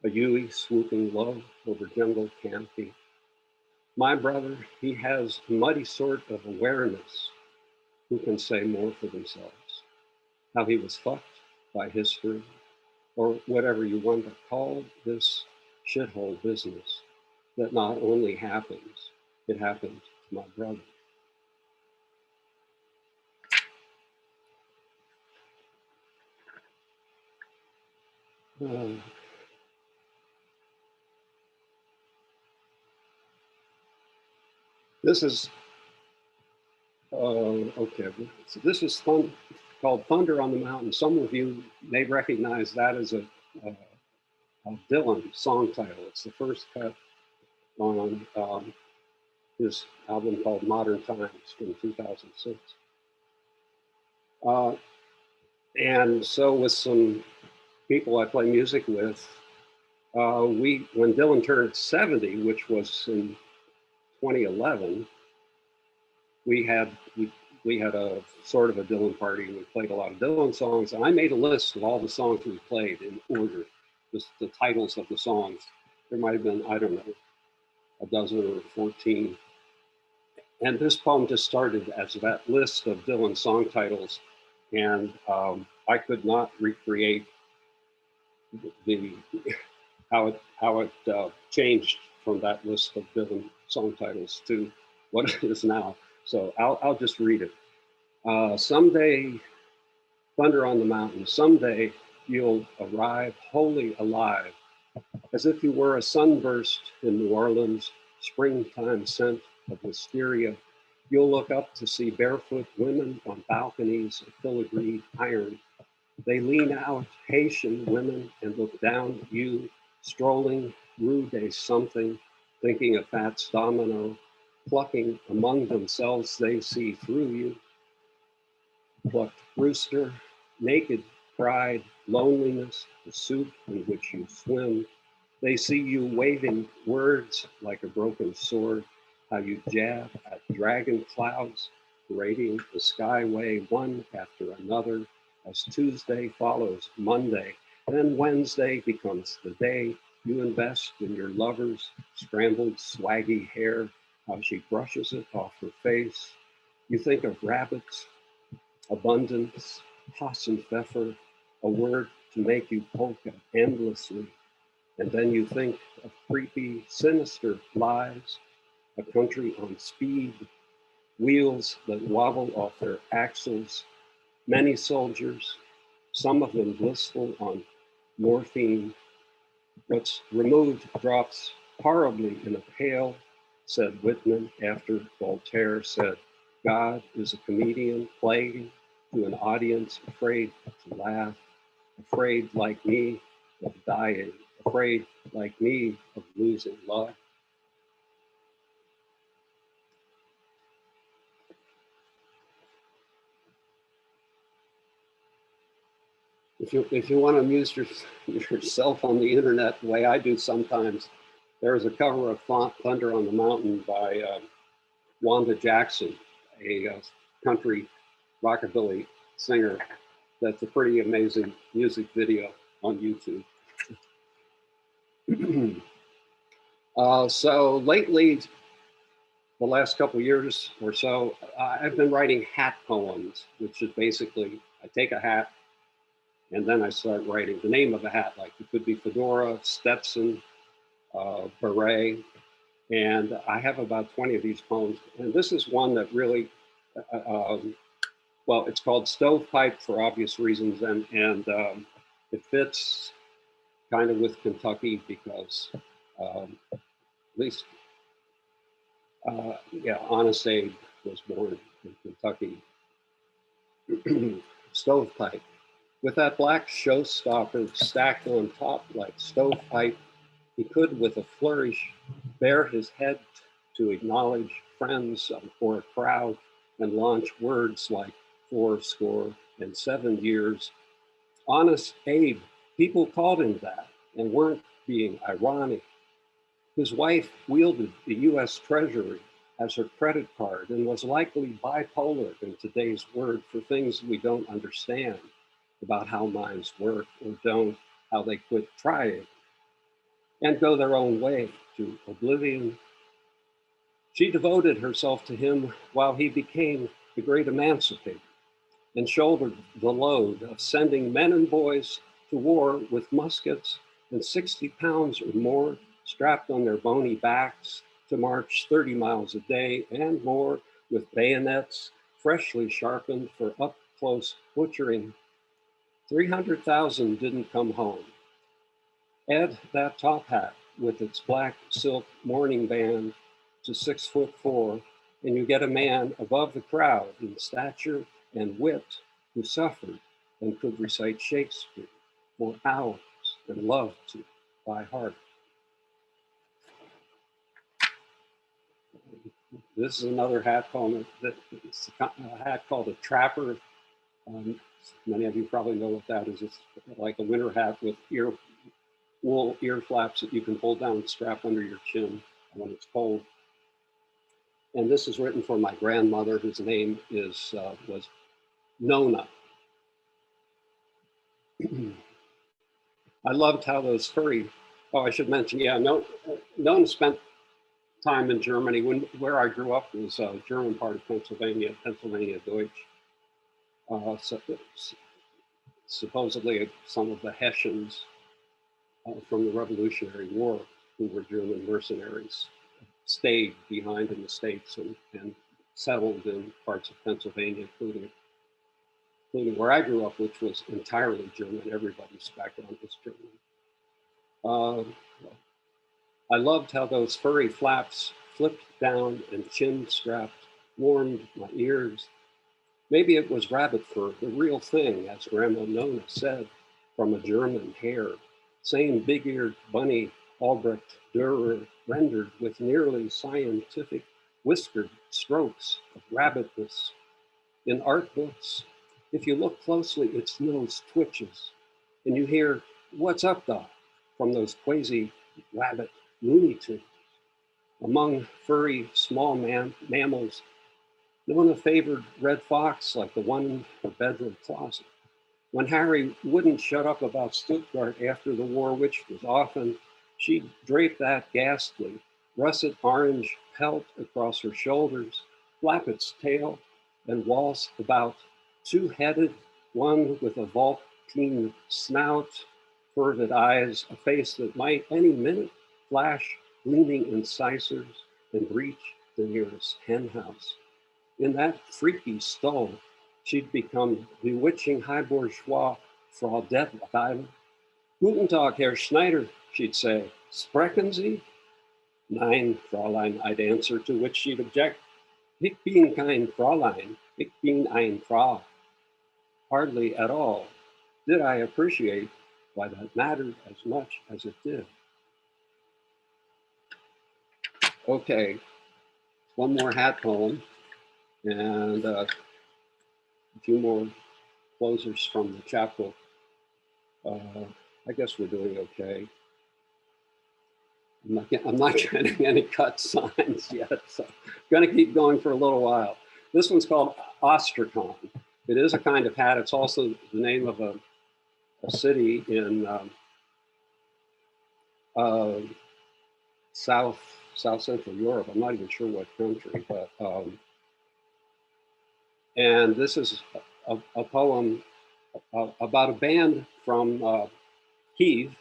a Huey swooping low over jungle canopy. My brother, he has a muddy sort of awareness. Who can say more for themselves? How he was fucked by history, or whatever you want to call this shithole business that not only happens, it happened to my brother. This is, okay, so this is called Thunder on the Mountain. Some of you may recognize that as a Dylan song title. It's the first cut on his album called Modern Times from 2006. And so with some people I play music with, when Dylan turned 70, which was in 2011, we had a sort of a Dylan party, and we played a lot of Dylan songs. And I made a list of all the songs we played in order, just the titles of the songs. There might have been, I don't know, a dozen or 14. And this poem just started as that list of Dylan song titles. And I could not recreate how it changed from that list of Dylan song titles to what it is now. So I'll just read it. Someday, thunder on the mountain, someday you'll arrive wholly alive, as if you were a sunburst in New Orleans, springtime scent of wisteria. You'll look up to see barefoot women on balconies of filigreed iron. They lean out, Haitian women, and look down at you, strolling rue de something, thinking of Fats Domino, plucking among themselves they see through you. Plucked rooster, naked pride, loneliness, the soup in which you swim. They see you waving words like a broken sword, how you jab at dragon clouds, parading the skyway one after another, as Tuesday follows Monday, then Wednesday becomes the day you invest in your lover's scrambled swaggy hair, how she brushes it off her face. You think of rabbits, abundance, Possum Pfeffer, a word to make you polka endlessly. And then you think of creepy, sinister lies, a country on speed, wheels that wobble off their axles, many soldiers, some of them blissful on morphine. What's removed drops horribly in a pail, said Whitman after Voltaire said, God is a comedian playing to an audience afraid to laugh, afraid like me of dying, afraid like me of losing love. If you want to amuse yourself on the internet the way I do sometimes, there's a cover of Thunder on the Mountain by Wanda Jackson, a country rockabilly singer. That's a pretty amazing music video on YouTube. So lately, the last couple of years or so, I've been writing hat poems, which is basically I take a hat and then I start writing the name of a hat, like it could be fedora, Stetson, beret, and I have about 20 of these poems. And this is one that really, well, it's called Stovepipe for obvious reasons, and it fits kind of with Kentucky because at least, yeah, Honest Abe was born in Kentucky. Stovepipe. With that black showstopper stacked on top like stovepipe, he could, with a flourish, bare his head to acknowledge friends for a crowd and launch words like fourscore and 7 years. Honest Abe, people called him that and weren't being ironic. His wife wielded the US Treasury as her credit card and was likely bipolar in today's word for things we don't understand about how minds work or don't, how they quit trying and go their own way to oblivion. She devoted herself to him while he became the great emancipator and shouldered the load of sending men and boys to war with muskets and 60 pounds or more strapped on their bony backs to march 30 miles a day and more with bayonets freshly sharpened for up-close butchering. 300,000 didn't come home. Add that top hat with its black silk mourning band to 6'4", and you get a man above the crowd in stature and wit who suffered and could recite Shakespeare for hours and loved to by heart. This is another hat poem. It's a hat called a trapper. Many of you probably know what that is. It's like a winter hat with wool ear flaps that you can pull down and strap under your chin when it's cold. And this is written for my grandmother, whose name was Nona. I loved how those furry, I should mention, yeah, Nona spent time in Germany. Where I grew up was a German part of Pennsylvania, Pennsylvania Deutsch. Supposedly some of the Hessians from the Revolutionary War, who were German mercenaries, stayed behind in the States and settled in parts of Pennsylvania, including where I grew up, which was entirely German. Everybody's background was German. I loved how those furry flaps flipped down and chin strapped warmed my ears. Maybe it was rabbit fur, the real thing, as Grandma Nona said, from a German hare. Same big-eared bunny Albrecht Dürer rendered with nearly scientific whiskered strokes of rabbitness. In art books, if you look closely, its nose twitches, and you hear, "What's up, Doc?" from those quasi-rabbit Looney Tunes. Among furry small mammals, Nona favored red fox like the one in her bedroom closet. When Harry wouldn't shut up about Stuttgart after the war, which was often, she'd drape that ghastly russet orange pelt across her shoulders, flap its tail, and waltz about, two-headed, one with a Vulpine snout, fervid eyes, a face that might any minute flash gleaming incisors and reach the nearest hen house. In that freaky stole, she'd become bewitching high bourgeois Frau Detweiler. "Guten Tag, Herr Schneider," she'd say. "Sprechen Sie?" "Nein, Fräulein," I'd answer, to which she'd object. "Ich bin kein Fräulein, ich bin ein Frau." Hardly at all did I appreciate why that mattered as much as it did. Okay, one more hat poem and a few more closers from the chapbook. I guess we're doing okay. I'm not getting any cut signs yet, so I'm going to keep going for a little while. This one's called Ostracon. It is a kind of hat. It's also the name of a city in South Central Europe. I'm not even sure what country, but and this is a poem about a band from Kiev,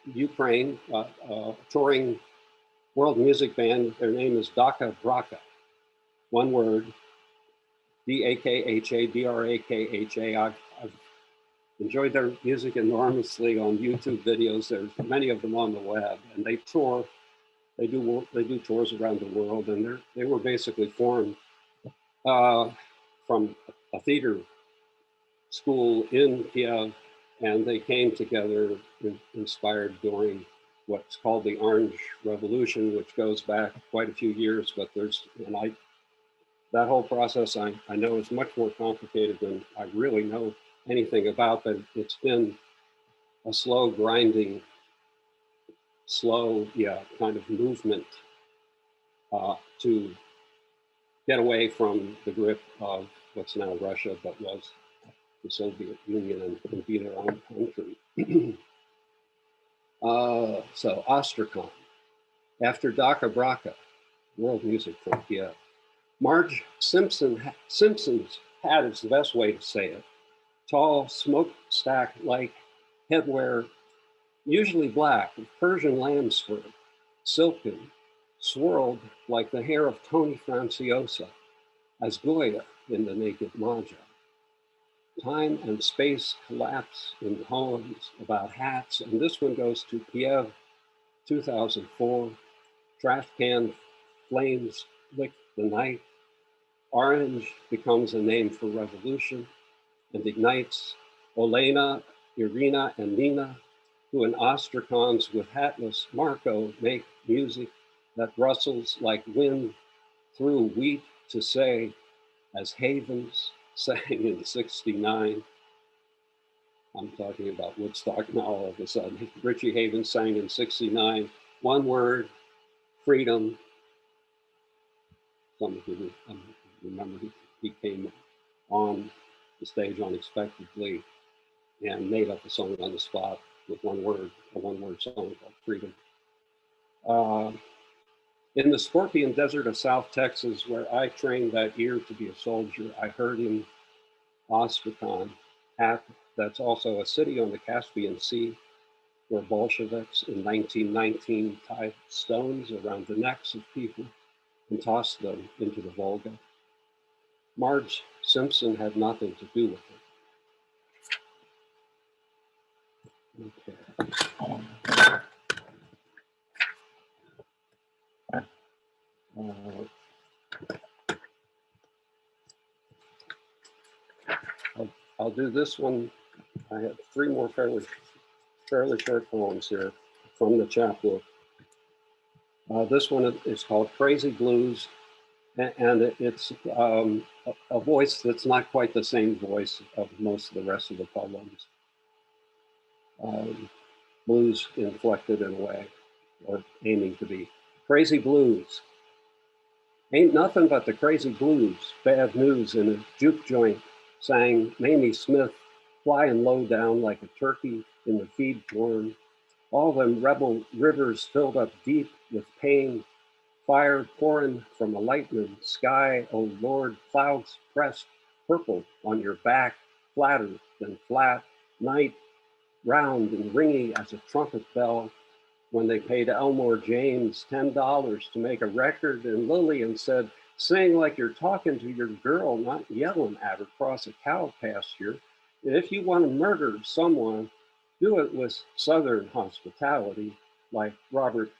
Ukraine, touring world music band. Their name is Daka Braka. One word, D-A-K-H-A, D-R-A-K-H-A. I've enjoyed their music enormously on YouTube videos. There's many of them on the web, and they tour. They do tours around the world, and they were basically formed from a theater school in Kiev, and they came together inspired during what's called the Orange Revolution, which goes back quite a few years. But that whole process I know is much more complicated than I really know anything about, but it's been a slow grinding, kind of movement to get away from the grip of what's now Russia, but was the Soviet Union, and be their own country. So Ostracon, after Daka Braka, world music from Kiev. Marge Simpson's hat is the best way to say it. Tall, smokestack-like headwear, usually black, with Persian lamb's fur, silken, swirled like the hair of Tony Franciosa, as Goya in The Naked Maja. Time and space collapse in poems about hats, and this one goes to Kiev, 2004. Trash can flames lick the night. Orange becomes a name for revolution and ignites Olena, Irina, and Nina, who in Ostracons with hatless Marco make music that rustles like wind through wheat to say, as Havens sang in '69. I'm talking about Woodstock now all of a sudden. Richie Havens sang in '69, one word, freedom. Some of you remember he came on the stage unexpectedly and made up a song on the spot with one word, a one-word song called Freedom. In the Scorpion Desert of South Texas, where I trained that year to be a soldier, I heard in Ostracon, that's also a city on the Caspian Sea, where Bolsheviks in 1919 tied stones around the necks of people and tossed them into the Volga. Marge Simpson had nothing to do with it. Okay. I'll do this one. I have three more fairly short poems here from the chapbook. This one is called Crazy Blues, and it's a voice that's not quite the same voice of most of the rest of the poems. Blues inflected in a way, or aiming to be. Crazy Blues. Ain't nothing but the crazy blues, bad news in a juke joint, sang Mamie Smith, flying low down like a turkey in the feed corn. All them rebel rivers filled up deep with pain, fire pouring from a lightning sky, oh Lord, clouds pressed purple on your back, flatter than flat, night round and ringy as a trumpet bell. When they paid Elmore James $10 to make a record, and Lillian said, sing like you're talking to your girl, not yelling at her across a cow pasture. If you want to murder someone, do it with Southern hospitality, like Robert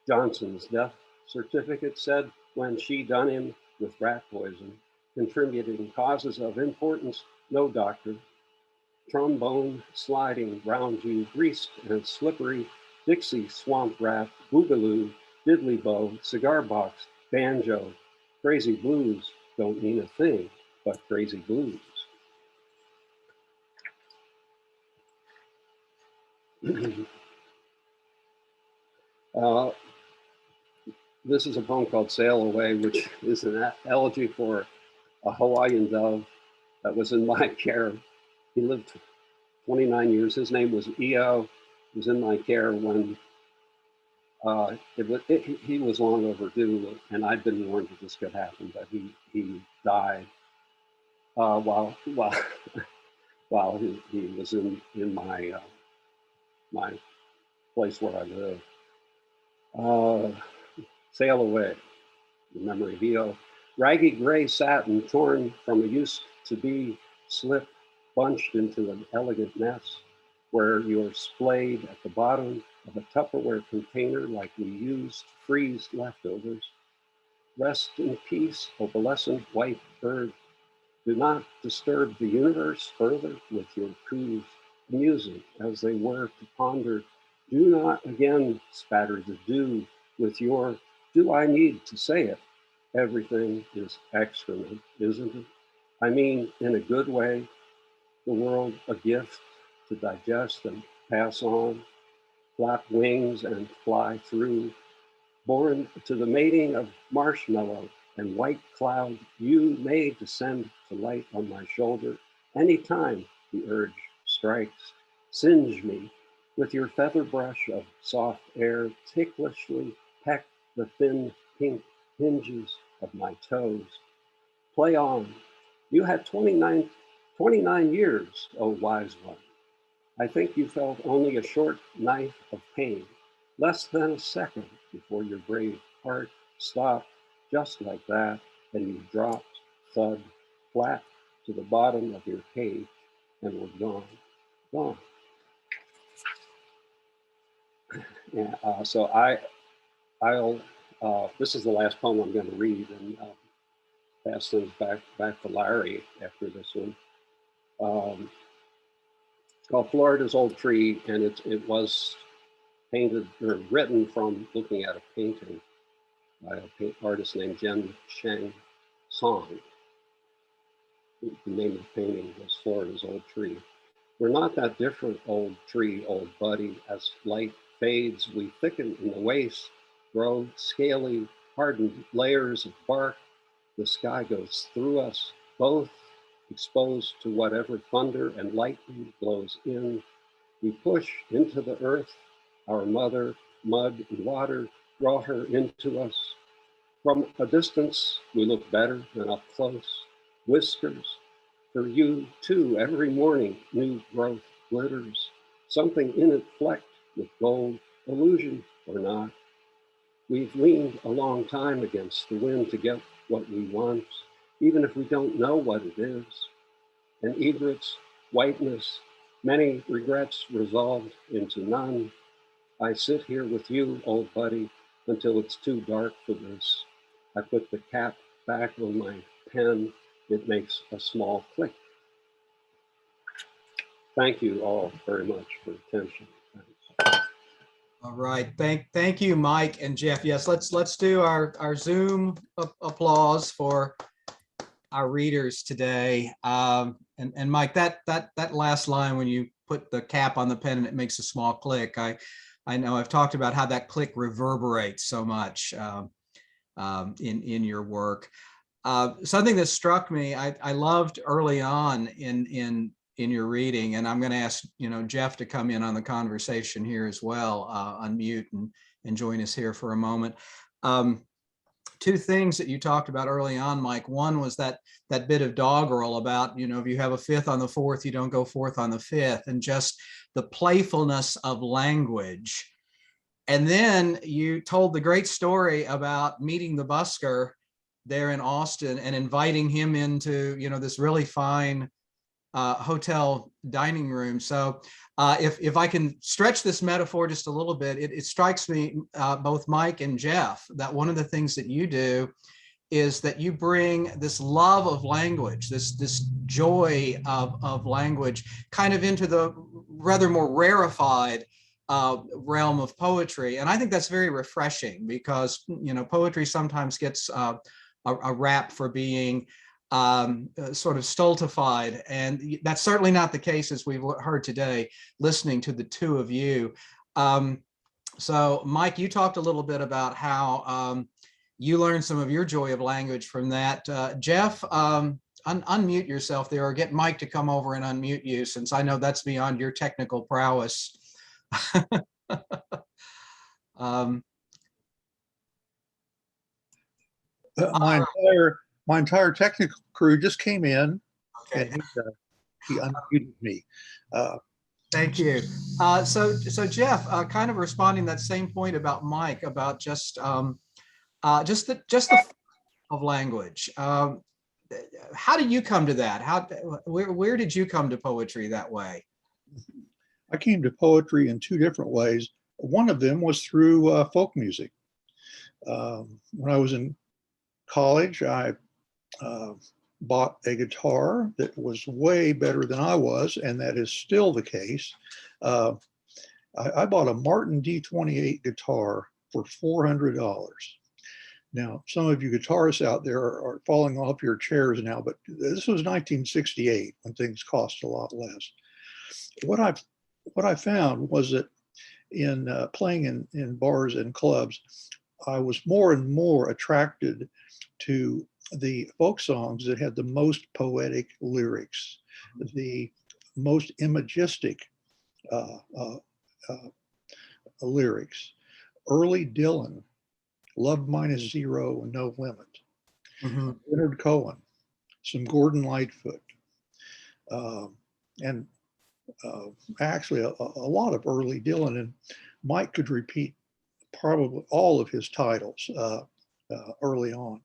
Johnson's death certificate said when she done him with rat poison, contributing causes of importance, no doctor. trombone sliding round you, greased and slippery, Dixie, swamp rat, boogaloo, diddly bow, cigar box, banjo, crazy blues don't mean a thing but crazy blues. This is a poem called Sail Away, which is an elegy for a Hawaiian dove that was in my care. He lived 29 years. His name was Eo. He was in my care when he was long overdue, and I'd been warned that this could happen, but he died while while he was in my my place where I live. Sail Away, in memory of Eo. Raggy gray satin torn from a used to be slip, bunched into an elegant mess, where you're splayed at the bottom of a Tupperware container like we used freeze leftovers. Rest in peace, opalescent white bird. Do not disturb the universe further with your coos, amusing as they were to ponder. Do not again spatter the dew with your, do I need to say it? Everything is excrement, isn't it? I mean, in a good way, the world a gift to digest and pass on, flap wings and fly through, born to the mating of marshmallow and white cloud, you may descend to light on my shoulder anytime the urge strikes. Singe me with your feather brush of soft air, ticklishly peck the thin pink hinges of my toes. Play on. You had 29 years, O wise one. I think you felt only a short knife of pain, less than a second before your brave heart stopped just like that, and you dropped, thud, flat to the bottom of your cage and were gone, gone. Yeah, this is the last poem I'm going to read, and pass things back to Larry after this one. It's called Florida's Old Tree, and it was painted or written from looking at a painting by an artist named Jen Sheng Song. The name of the painting was Florida's Old Tree. We're not that different, old tree, old buddy. As light fades, we thicken in the waist, grow scaly, hardened layers of bark. The sky goes through us, both exposed to whatever thunder and lightning blows in. We push into the earth, our mother, mud and water, draw her into us. From a distance, we look better than up close. Whiskers, for you too, every morning, new growth glitters. Something in it flecked with gold, illusion or not. We've leaned a long time against the wind to get what we want, even if we don't know what it is. An egret's whiteness, many regrets resolved into none. I sit here with you, old buddy, until it's too dark for this. I put the cap back on my pen. It makes a small click. Thank you all very much for attention. Thanks. All right, thank you, Mike and Jeff. Yes, let's do our Zoom applause for our readers today. And Mike, that last line when you put the cap on the pen and it makes a small click, I know I've talked about how that click reverberates so much in your work. Something that struck me, I loved early on in your reading, and I'm going to ask Jeff to come in on the conversation here as well, unmute and join us here for a moment. Two things that you talked about early on, Mike. One was that bit of doggerel about, if you have a fifth on the fourth, you don't go fourth on the fifth, and just the playfulness of language. And then you told the great story about meeting the busker there in Austin and inviting him into, this really fine hotel dining room. So if I can stretch this metaphor just a little bit, it strikes me, both Mike and Jeff, that one of the things that you do is that you bring this love of language, this joy of language, kind of into the rather more rarefied realm of poetry. And I think that's very refreshing, because, you know, poetry sometimes gets a rap for being sort of stultified. And that's certainly not the case, as we've heard today, listening to the two of you. So Mike, you talked a little bit about how you learned some of your joy of language from that. Jeff, unmute yourself there, or get Mike to come over and unmute you, since I know that's beyond your technical prowess. My entire technical crew just came in, Okay. and he unmuted me. Thank you. So Jeff, kind of responding that same point about Mike, about just the of language. How did you come to that? Where did you come to poetry that way? I came to poetry in two different ways. One of them was through folk music. When I was in college, I bought a guitar that was way better than I was, and that is still the case. I bought a Martin D28 guitar for $400. Now, some of you guitarists out there are falling off your chairs now, but this was 1968 when things cost a lot less. What I found was that in playing in bars and clubs, I was more and more attracted to the folk songs that had the most poetic lyrics, the most imagistic lyrics. Early Dylan, Love Minus Zero, No Limit. Mm-hmm. Leonard Cohen, some Gordon Lightfoot, and actually a lot of early Dylan. And Mike could repeat probably all of his titles early on.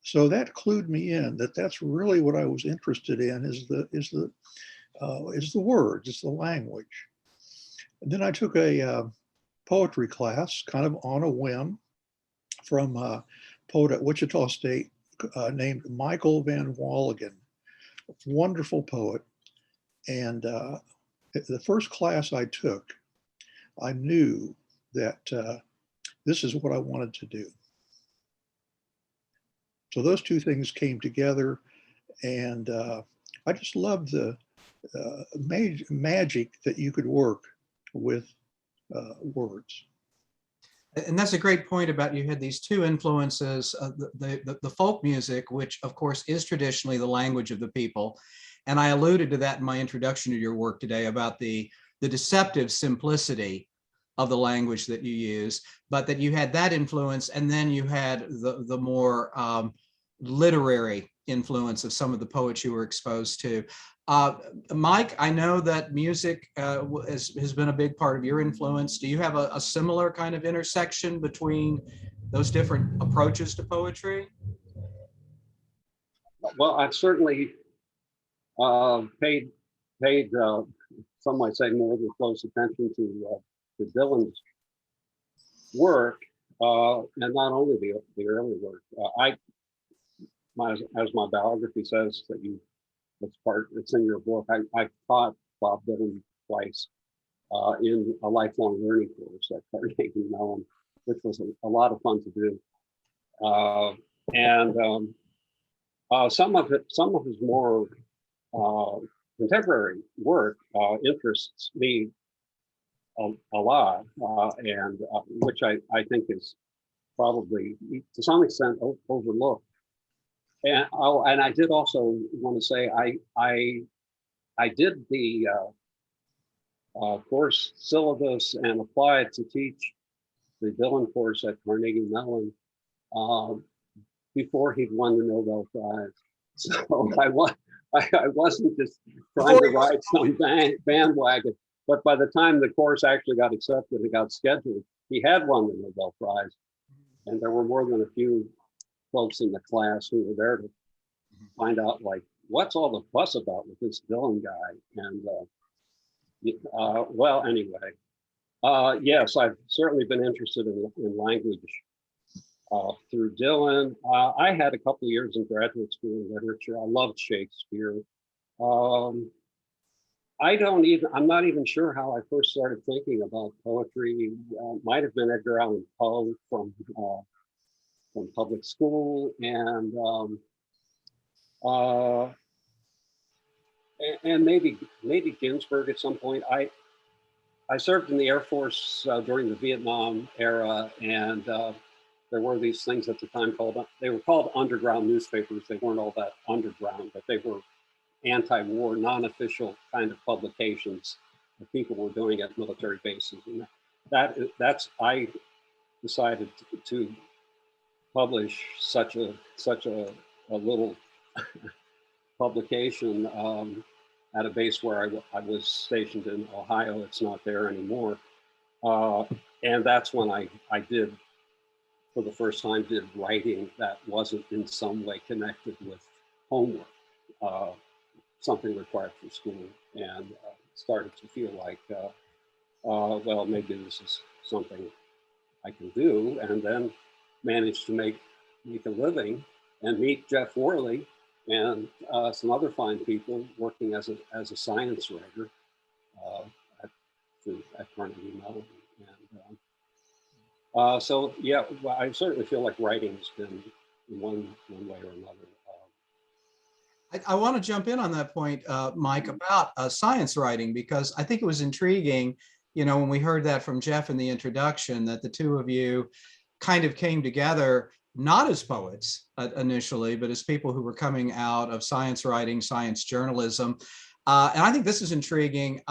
So that clued me in that that's really what I was interested in, is the words, it's the language. And then I took a poetry class kind of on a whim from a poet at Wichita State named Michael Van Walligen, wonderful poet. And the first class I took, I knew that this is what I wanted to do. So those two things came together, and I just loved the magic that you could work with words. And that's a great point about, you had these two influences, the folk music, which of course is traditionally the language of the people. And I alluded to that in my introduction to your work today about the deceptive simplicity of the language that you use, but that you had that influence, and then you had the more literary influence of some of the poets you were exposed to. Mike, I know that music has been a big part of your influence. Do you have a similar kind of intersection between those different approaches to poetry? Well, I've certainly paid some might say more than close attention to Dylan's work, and not only the early work. As my biography says, it's in your book. I taught Bob Dylan twice in a lifelong learning course at Carnegie Mellon, which was a lot of fun to do. Some of his more contemporary work interests me a lot, and which I think is probably to some extent overlooked. And I did also want to say I did the course syllabus and applied to teach the Dylan course at Carnegie Mellon before he'd won the Nobel Prize. So I wasn't just trying to ride some bandwagon, but by the time the course actually got accepted and got scheduled, he had won the Nobel Prize, and there were more than a few folks in the class who were there to find out, like, what's all the fuss about with this Dylan guy? And well, anyway, yes, I've certainly been interested in language through Dylan. I had a couple of years in graduate school in literature. I loved Shakespeare. I'm not even sure how I first started thinking about poetry. Might have been Edgar Allan Poe from public school, and maybe Ginsberg at some point. I served in the Air Force during the Vietnam era, and there were these things at the time they were called underground newspapers. They weren't all that underground, but they were anti-war, non-official kind of publications that people were doing at military bases. And I decided to publish such a little publication at a base where I was stationed in Ohio. It's not there anymore. And that's when I did, for the first time, did writing that wasn't in some way connected with homework. Something required for school, and started to feel like, well, maybe this is something I can do, and then managed to make a living and meet Jeff Warley and some other fine people working as a science writer at Carnegie Mellon. And so, yeah, I certainly feel like writing has been in one way or another. I want to jump in on that point, Mike, about science writing, because I think it was intriguing, when we heard that from Jeff in the introduction, that the two of you kind of came together, not as poets initially, but as people who were coming out of science writing, science journalism. And I think this is intriguing.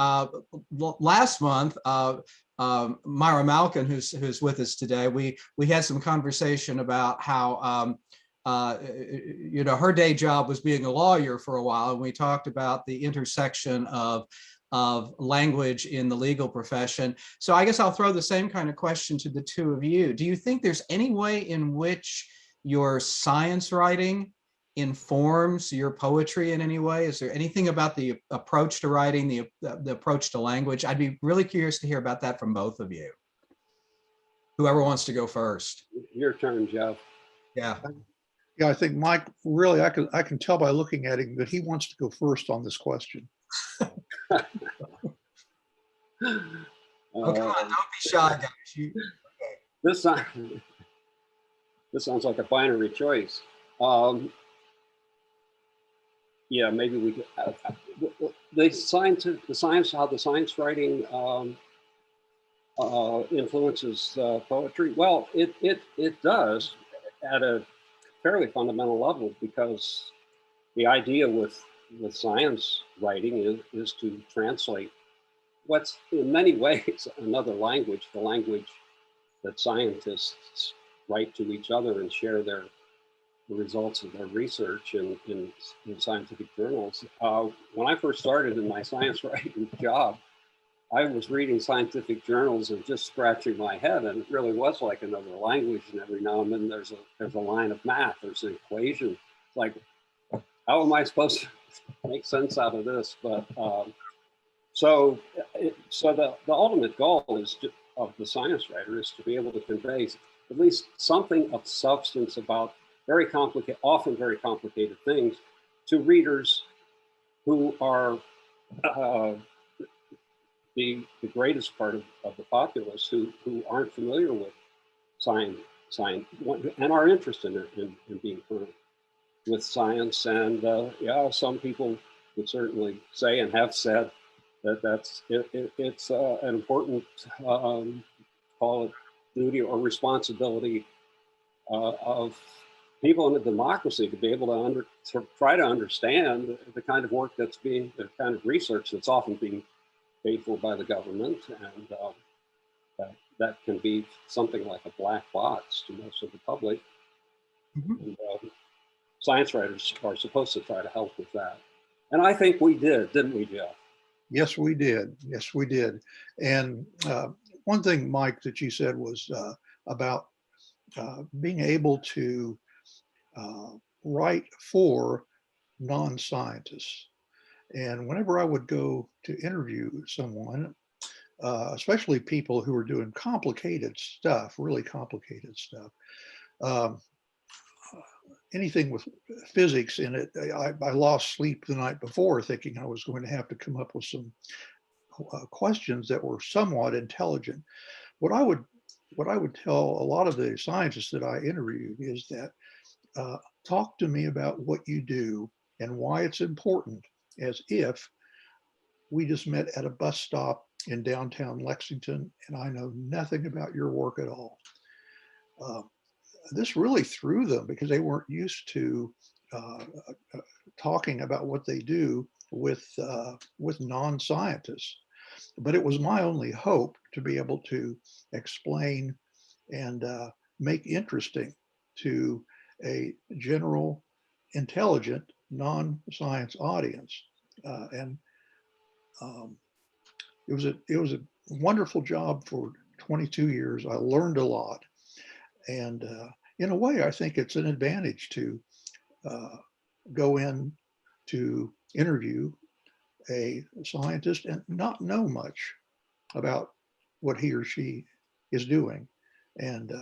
Last month, Myra Malkin, who's with us today, we had some conversation about how her day job was being a lawyer for a while, and we talked about the intersection of language in the legal profession. So I guess I'll throw the same kind of question to the two of you. Do you think there's any way in which your science writing informs your poetry in any way? Is there anything about the approach to writing, the approach to language? I'd be really curious to hear about that from both of you. Whoever wants to go first. Your turn, Jeff. Yeah. Yeah, I think Mike, really, I can tell by looking at him that he wants to go first on this question. Oh, come on, don't be shy, guys. This sounds like a binary choice. Yeah, maybe we could. How the science writing influences poetry. Well, it does at a fairly fundamental level, because the idea with science writing is to translate what's in many ways another language, the language that scientists write to each other and share the results of their research in scientific journals. When I first started in my science writing job, I was reading scientific journals and just scratching my head, and it really was like another language. And every now and then there's a line of math, there's an equation. It's like, how am I supposed to make sense out of this? But so the ultimate goal of the science writer is to be able to convey at least something of substance about often very complicated things to readers who are the greatest part of the populace who aren't familiar with science and are interested in being current with science. And yeah, some people would certainly say and have said that it's an important call it duty or responsibility of people in a democracy to be able to try to understand the kind of work the kind of research that's often being paid for by the government, and that can be something like a black box to most of the public. Mm-hmm. And, science writers are supposed to try to help with that. And I think we did, didn't we, Jeff? Yes, we did. Yes, we did. And one thing, Mike, that you said was about being able to write for non-scientists. And whenever I would go to interview someone, especially people who are doing complicated stuff, really complicated stuff, um, anything with physics in it. I lost sleep the night before thinking I was going to have to come up with some questions that were somewhat intelligent. What I would tell a lot of the scientists that I interviewed is that talk to me about what you do and why it's important, as if we just met at a bus stop in downtown Lexington and I know nothing about your work at all. This really threw them because they weren't used to talking about what they do with non-scientists. But it was my only hope to be able to explain and make interesting to a general, intelligent, non-science audience. And it was a wonderful job for 22 years. I learned a lot. And in a way, I think it's an advantage to go in to interview a scientist and not know much about what he or she is doing. And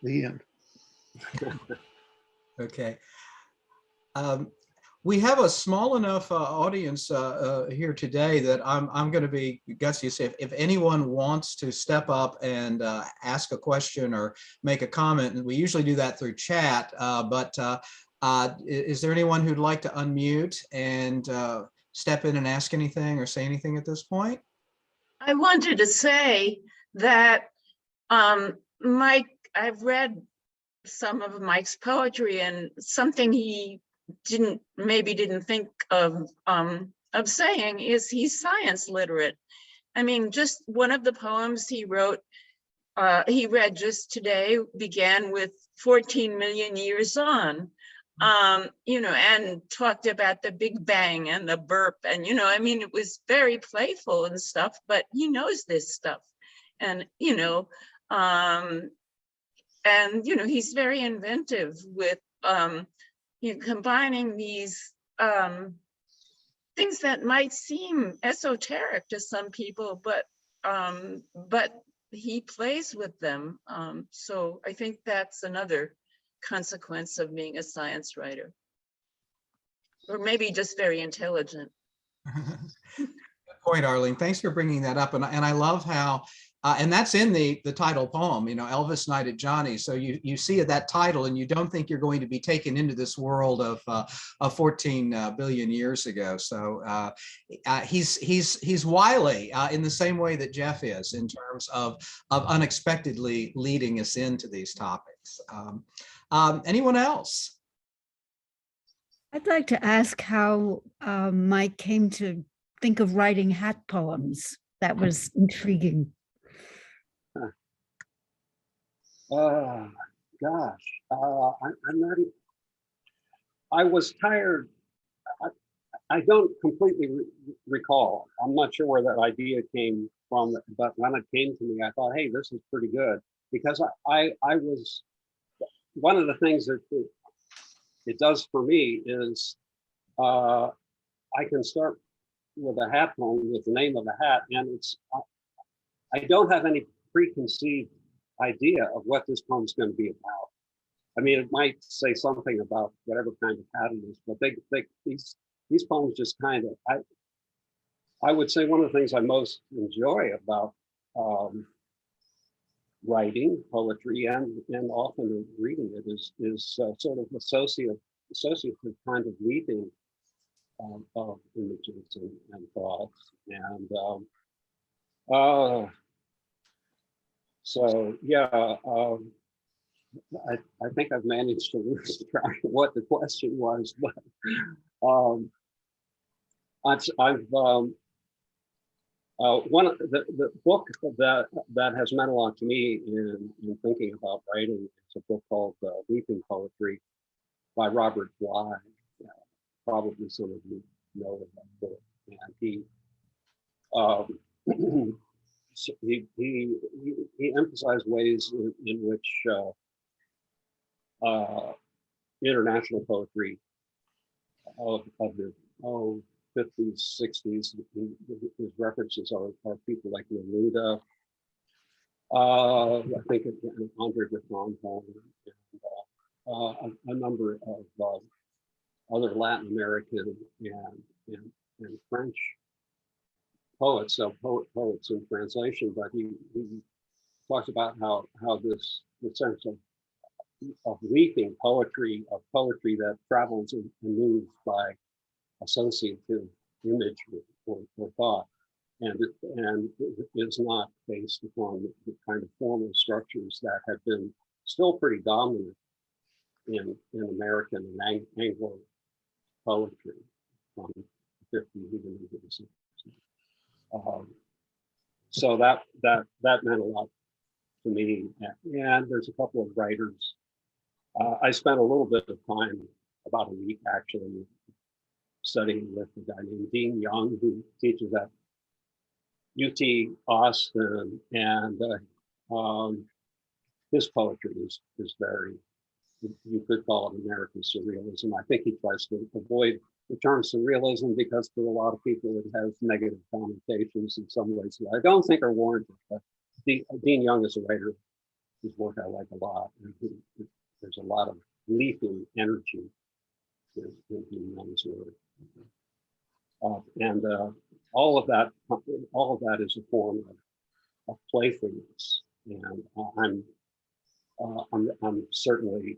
the end. Okay. We have a small enough audience here today that I'm going to be gutsy. Say if anyone wants to step up and ask a question or make a comment, and we usually do that through chat, but is there anyone who'd like to unmute and step in and ask anything or say anything at this point? I wanted to say that Mike, I've read some of Mike's poetry, and something he maybe didn't think of saying is he's science literate. I mean, just one of the poems he wrote, he read just today, began with 14 million years on, you know, and talked about the Big Bang and the burp. And, you know, I mean, it was very playful and stuff, but he knows this stuff. And, you know, he's very inventive with, you know, combining these things that might seem esoteric to some people, but he plays with them. So I think that's another consequence of being a science writer, or maybe just very intelligent. Good point, Arlene. Thanks for bringing that up. And I love how, and that's in the title poem, you know, Elvis Knighted Johnny. So you see that title and you don't think you're going to be taken into this world of 14 billion years ago. So he's wily in the same way that Jeff is, in terms of unexpectedly leading us into these topics. Anyone else? I'd like to ask how Mike came to think of writing hat poems. That was intriguing. Gosh, I'm not. I was tired. I don't completely recall. I'm not sure where that idea came from, but when it came to me, I thought, hey, this is pretty good, because I was, one of the things that it does for me is I can start with a hat poem with the name of a hat, and it's, I don't have any preconceived idea of what this poem is going to be about. I mean, it might say something about whatever kind of hat it is, but these poems just kind of, I would say one of the things I most enjoy about writing poetry and often reading it is sort of associative kind of weaving of images and thoughts. And so yeah, I think I've managed to lose track of what the question was, but I've one of the book that has meant a lot to me in thinking about writing is a book called Weeping Poetry by Robert Bly. Probably some of you know of that book, and he emphasized ways in which international poetry of the 50s, 60s, his references are people like Neruda, I think Andre de Fronton and a number of other Latin American and French poets, so poets in translation, but he talks about how the sense of weaving poetry, that travels and moves by associative image or thought, and is not based upon the kind of formal structures that have been still pretty dominant in American and Anglo poetry from the 50s even into the 60s. So that meant a lot to me. And there's a couple of writers. I spent a little bit of time, about a week actually, studying with a guy named Dean Young, who teaches at UT Austin, and his poetry is very, you could call it American surrealism. I think he tries to avoid the term surrealism because for a lot of people it has negative connotations in some ways that I don't think are warranted. But Dean Young is a writer whose work I like a lot, and there's a lot of leaping energy in Dean Young's work. And all of that is a form of playfulness, and I'm certainly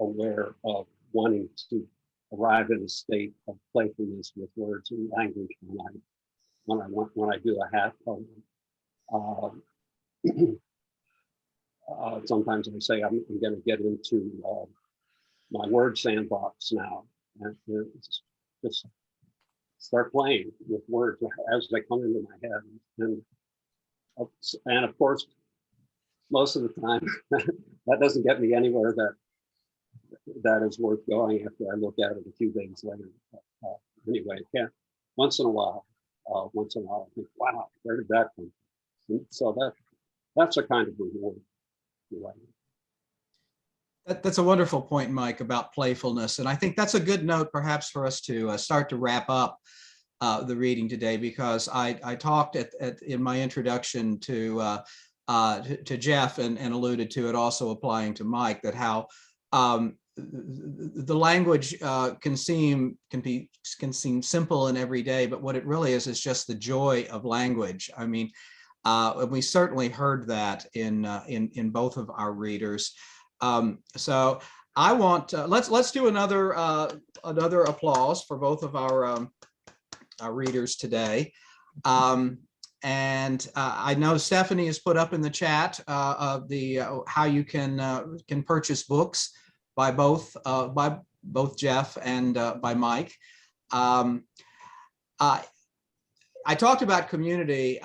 aware of wanting to arrive in a state of playfulness with words and language when I do a hat poem. Sometimes I say I'm going to get into my word sandbox now, and just start playing with words as they come into my head, and of course, most of the time that doesn't get me anywhere that is worth going after I look at it a few days later. Anyway, yeah, once in a while I think, wow, where did that come from? And so that's a kind of reward. That's a wonderful point, Mike, about playfulness. And I think that's a good note perhaps for us to start to wrap up the reading today, because I talked in my introduction to Jeff and alluded to it also applying to Mike, that how the language can seem simple and everyday, but what it really is just the joy of language. I mean, we certainly heard that in both of our readers. So I want let's do another applause for both of our readers today. And I know Stephanie has put up in the chat how you can purchase books by both Jeff and by Mike. I talked about community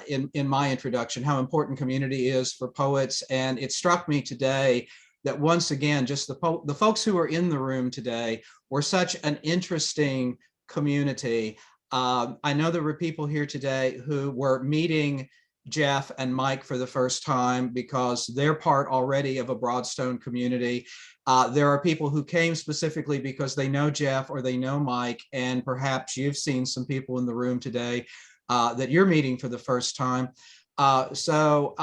in my introduction, how important community is for poets, and it struck me today that once again, just the folks who are in the room today were such an interesting community. I know there were people here today who were meeting Jeff and Mike for the first time because they're part already of a Broadstone community. There are people who came specifically because they know Jeff or they know Mike, and perhaps you've seen some people in the room today that you're meeting for the first time. So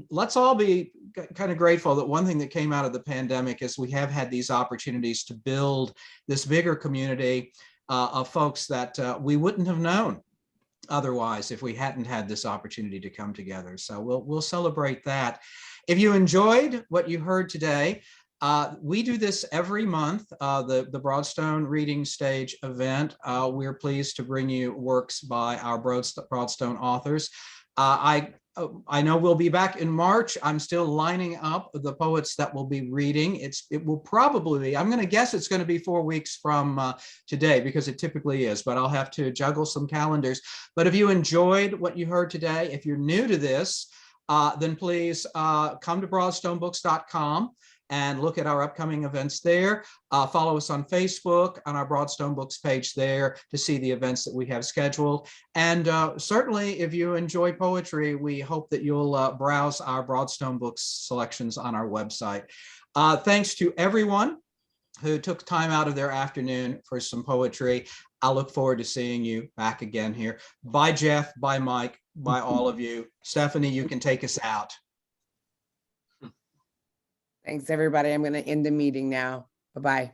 let's all be kind of grateful that one thing that came out of the pandemic is we have had these opportunities to build this bigger community of folks that we wouldn't have known otherwise if we hadn't had this opportunity to come together. So we'll celebrate that. If you enjoyed what you heard today, we do this every month, the Broadstone Reading Stage event. We're pleased to bring you works by our Broadstone authors. I know we'll be back in March. I'm still lining up the poets that will be reading. It will probably be, I'm going to guess it's going to be 4 weeks from today, because it typically is, but I'll have to juggle some calendars. But if you enjoyed what you heard today, if you're new to this, then please come to broadstonebooks.com and look at our upcoming events there. Follow us on Facebook, on our Broadstone Books page there to see the events that we have scheduled. And certainly if you enjoy poetry, we hope that you'll browse our Broadstone Books selections on our website. Thanks to everyone who took time out of their afternoon for some poetry. I look forward to seeing you back again here. Bye, Jeff. Bye, Mike. by all of you. Stephanie, you can take us out. Thanks, everybody. I'm going to end the meeting now. Bye-bye.